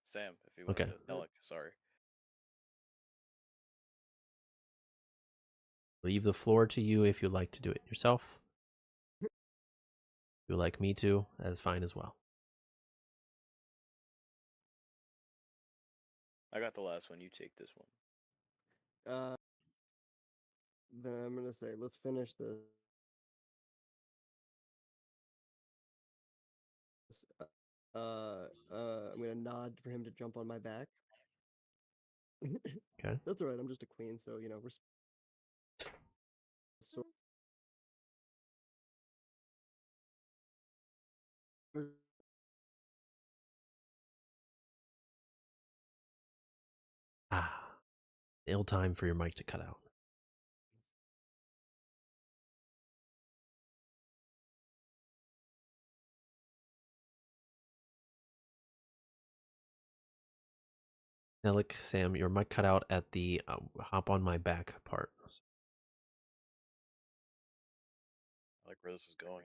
Sam if he wanted Okay. to. Alec, sorry. leave the floor to you if you'd like to do it yourself. If you'd like me to, that is fine as well. I got the last one. You take this one. Then I'm gonna say, let's finish this. I'm gonna nod for him to jump on my back. Okay. That's alright. I'm just a queen, so so Ah, ill time for your mic to cut out. Alec, Sam, your mic cut out at the hop on my back part. I like where this is going.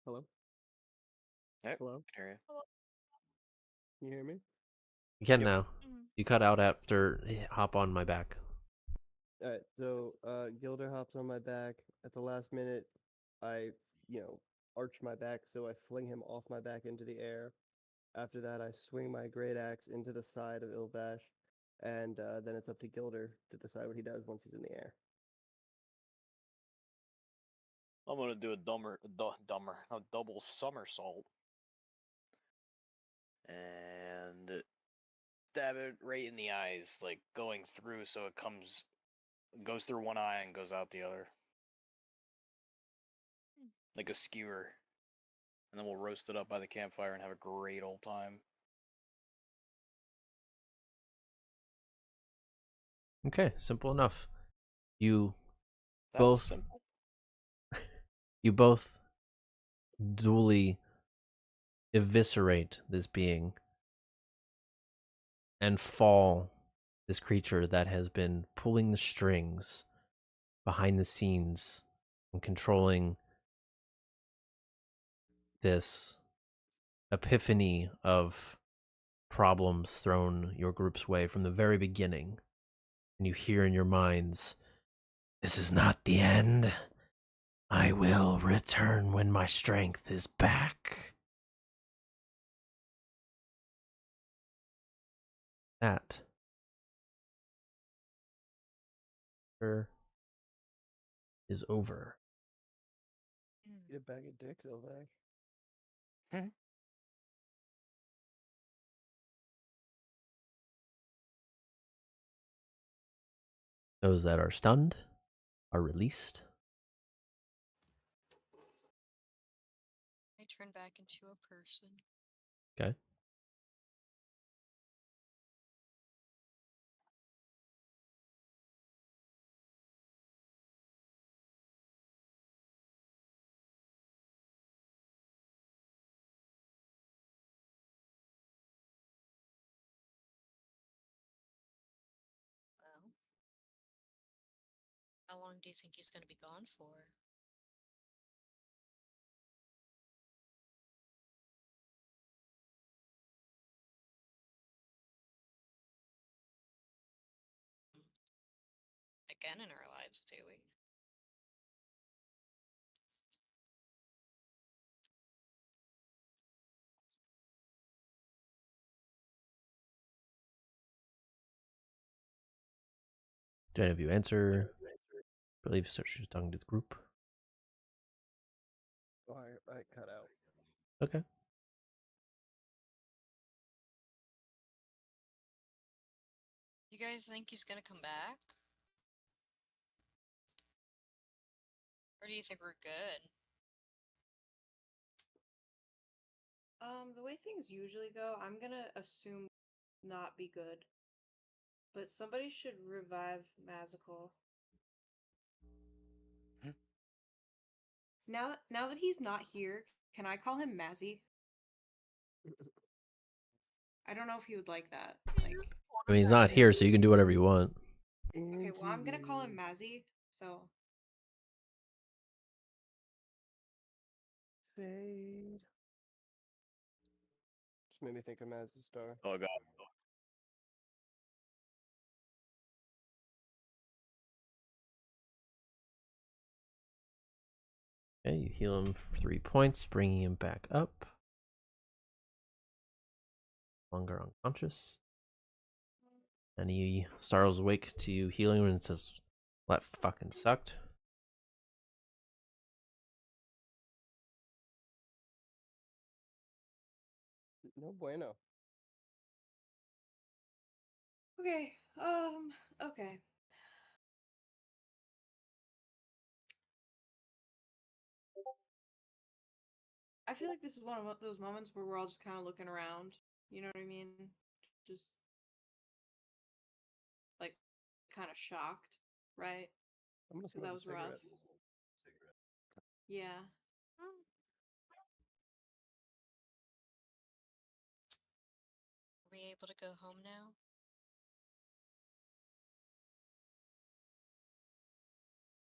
hello, Yep. hello. Can hear you. Can you hear me? You can Yep. now. You cut out after hop on my back. All right. So Gilder hops on my back at the last minute. I arch my back, so I fling him off my back into the air. After that, I swing my great axe into the side of Ilvaash, and then it's up to Gilder to decide what he does once he's in the air. I'm gonna do a double somersault, and stab it right in the eyes, like going through, so it goes through one eye and goes out the other, like a skewer. And then we'll roast it up by the campfire and have a great old time. Okay, simple enough. You That was both simple. you both duly eviscerate this being and fall this creature that has been pulling the strings behind the scenes and controlling this epiphany of problems thrown your group's way from the very beginning. And you hear in your minds, "This is not the end. I will return when my strength is back." That is over. Eat a bag of dicks, Ilvaash. Those that are stunned are released. I turn back into a person. Okay. long do you think he's going to be gone for? Again in our lives, do we? Do any of you answer? I believe Search is talking to the group. Oh, I cut out. Okay. You guys think he's going to come back? Or do you think we're good? The way things usually go, I'm gonna assume not be good. But somebody should revive Magical. Hmm. Now that he's not here, can I call him Mazzy? I don't know if he would like that. Like, I mean, he's not here, so you can do whatever you want. okay, well, I'm gonna call him Mazzy. So, Fade. Just made me think of him as a star. Oh god. Okay, you heal him for 3 points, bringing him back up. Longer unconscious. And he startles awake to you healing him and says, "That fucking sucked." No bueno. okay, okay. I feel like this is one of those moments where we're all just kind of looking around. You know what I mean? Just like kind of shocked, right? I'm gonna Because smoke that a was rough. cigarette. Yeah. Are we able to go home now?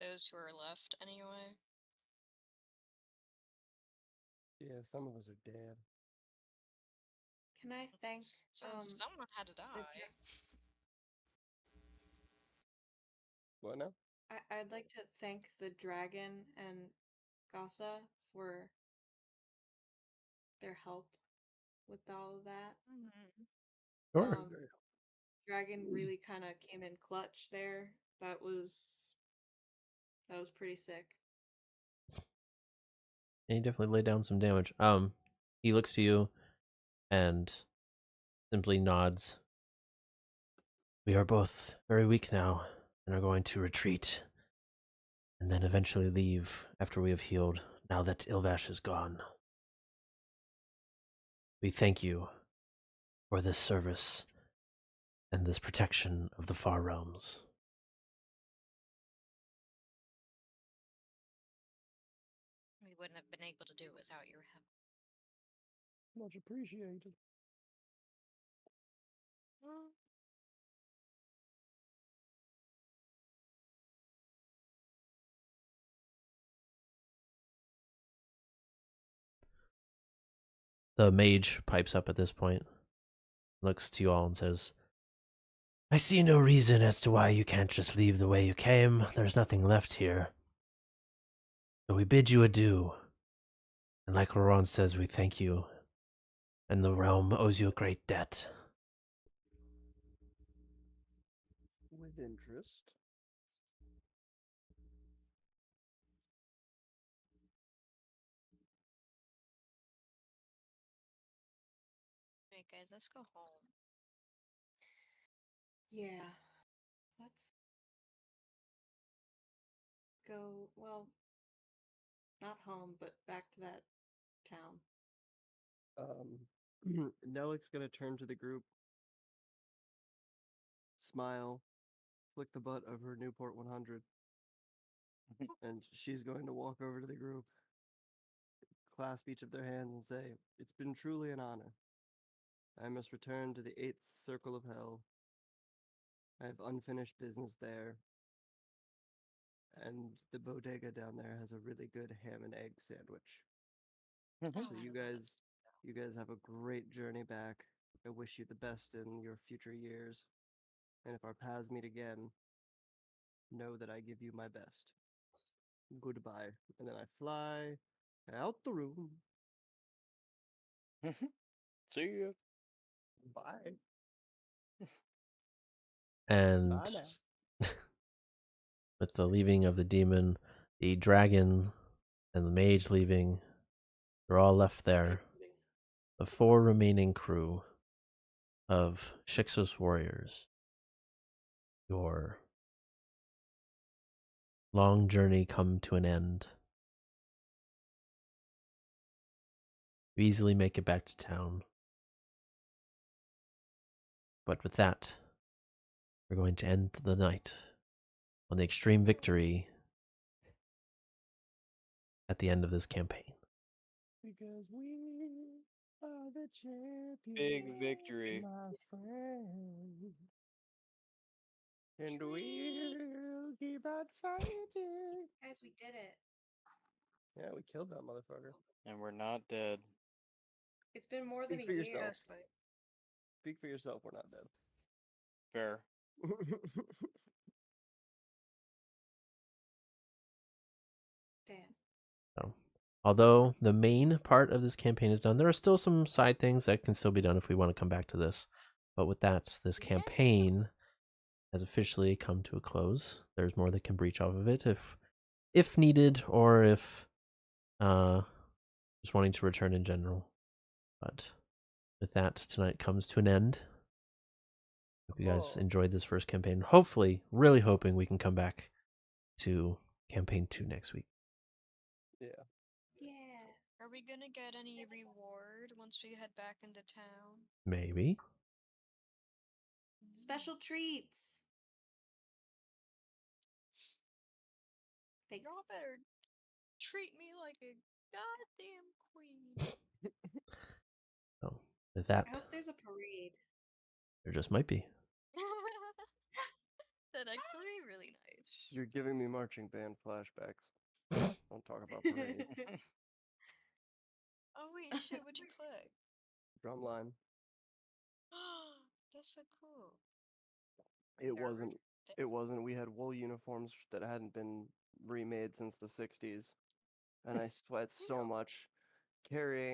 Those who are left, anyway. Yeah, some of us are dead. Can I thank So someone had to die. What now? I'd like to thank the dragon and Gasa for their help with all of that. Sure. Um, Dragon really kind of came in clutch there. That was pretty sick. And he definitely laid down some damage. He looks to you and simply nods. "We are both very weak now and are going to retreat and then eventually leave after we have healed, now that Ilvaash is gone. We thank you for this service and this protection of the far realms." We wouldn't have been able to do it without your help. Much appreciated. The mage pipes up at this point, looks to you all and says, "I see no reason as to why you can't just leave the way you came. There's nothing left here. So we bid you adieu. And like Laurent says, we thank you. And the realm owes you a great debt." With interest. Alright, guys, let's go home. Yeah. Let's go, well, not home, but back to that town. Nelik's gonna turn to the group, smile, flick the butt of her Newport 100, and she's going to walk over to the group, clasp each of their hands, and say, "It's been truly an honor. I must return to the 8th circle of hell. I have unfinished business there. And the bodega down there has a really good ham and egg sandwich. Mhm. So Oh, you I love guys, you guys have a great journey back. I wish you the best in your future years. And if our paths meet again, know that I give you my best. Goodbye. And then I fly out the room. See ya. Bye. And Bye now. with the leaving of the demon, the dragon, and the mage leaving, they're all left there. The 4 remaining crew of Shixos warriors. Your long journey come to an end. You easily make it back to town. But with that, we're going to end the night on the extreme victory at the end of this campaign. Because we are the champions. Big victory. My friend. And we'll keep on fighting. Guys, we did it. Yeah, we killed that motherfucker. And we're not dead. It's been more than Speak a for year. yourself. Honestly. Speak for yourself, we're not Fair. dead. Damn. So, although the main part of this campaign is done, there are still some side things that can still be done if we want to come back to this. But with that, this Yeah. campaign has officially come to a close. There's more that can breach off of it if needed, or if just wanting to return in general. But with that, tonight comes to an end. Hope you guys Oh. enjoyed this first campaign. Hopefully, really hoping we can come back to campaign 2 next week. Yeah. Yeah. Are we gonna get any reward once we head back into town? Maybe. Special treats. Thanks. Y'all better treat me like a goddamn queen. So with that, I hope there's a parade. there just might be. That'd actually be really nice. You're giving me marching band flashbacks. Don't talk about parade. Oh wait, shit, what'd you play? Drumline. That's so cool. It Nerd. wasn't. It wasn't. We had wool uniforms that hadn't been remade since the '60s, and I sweat so Ew. much carrying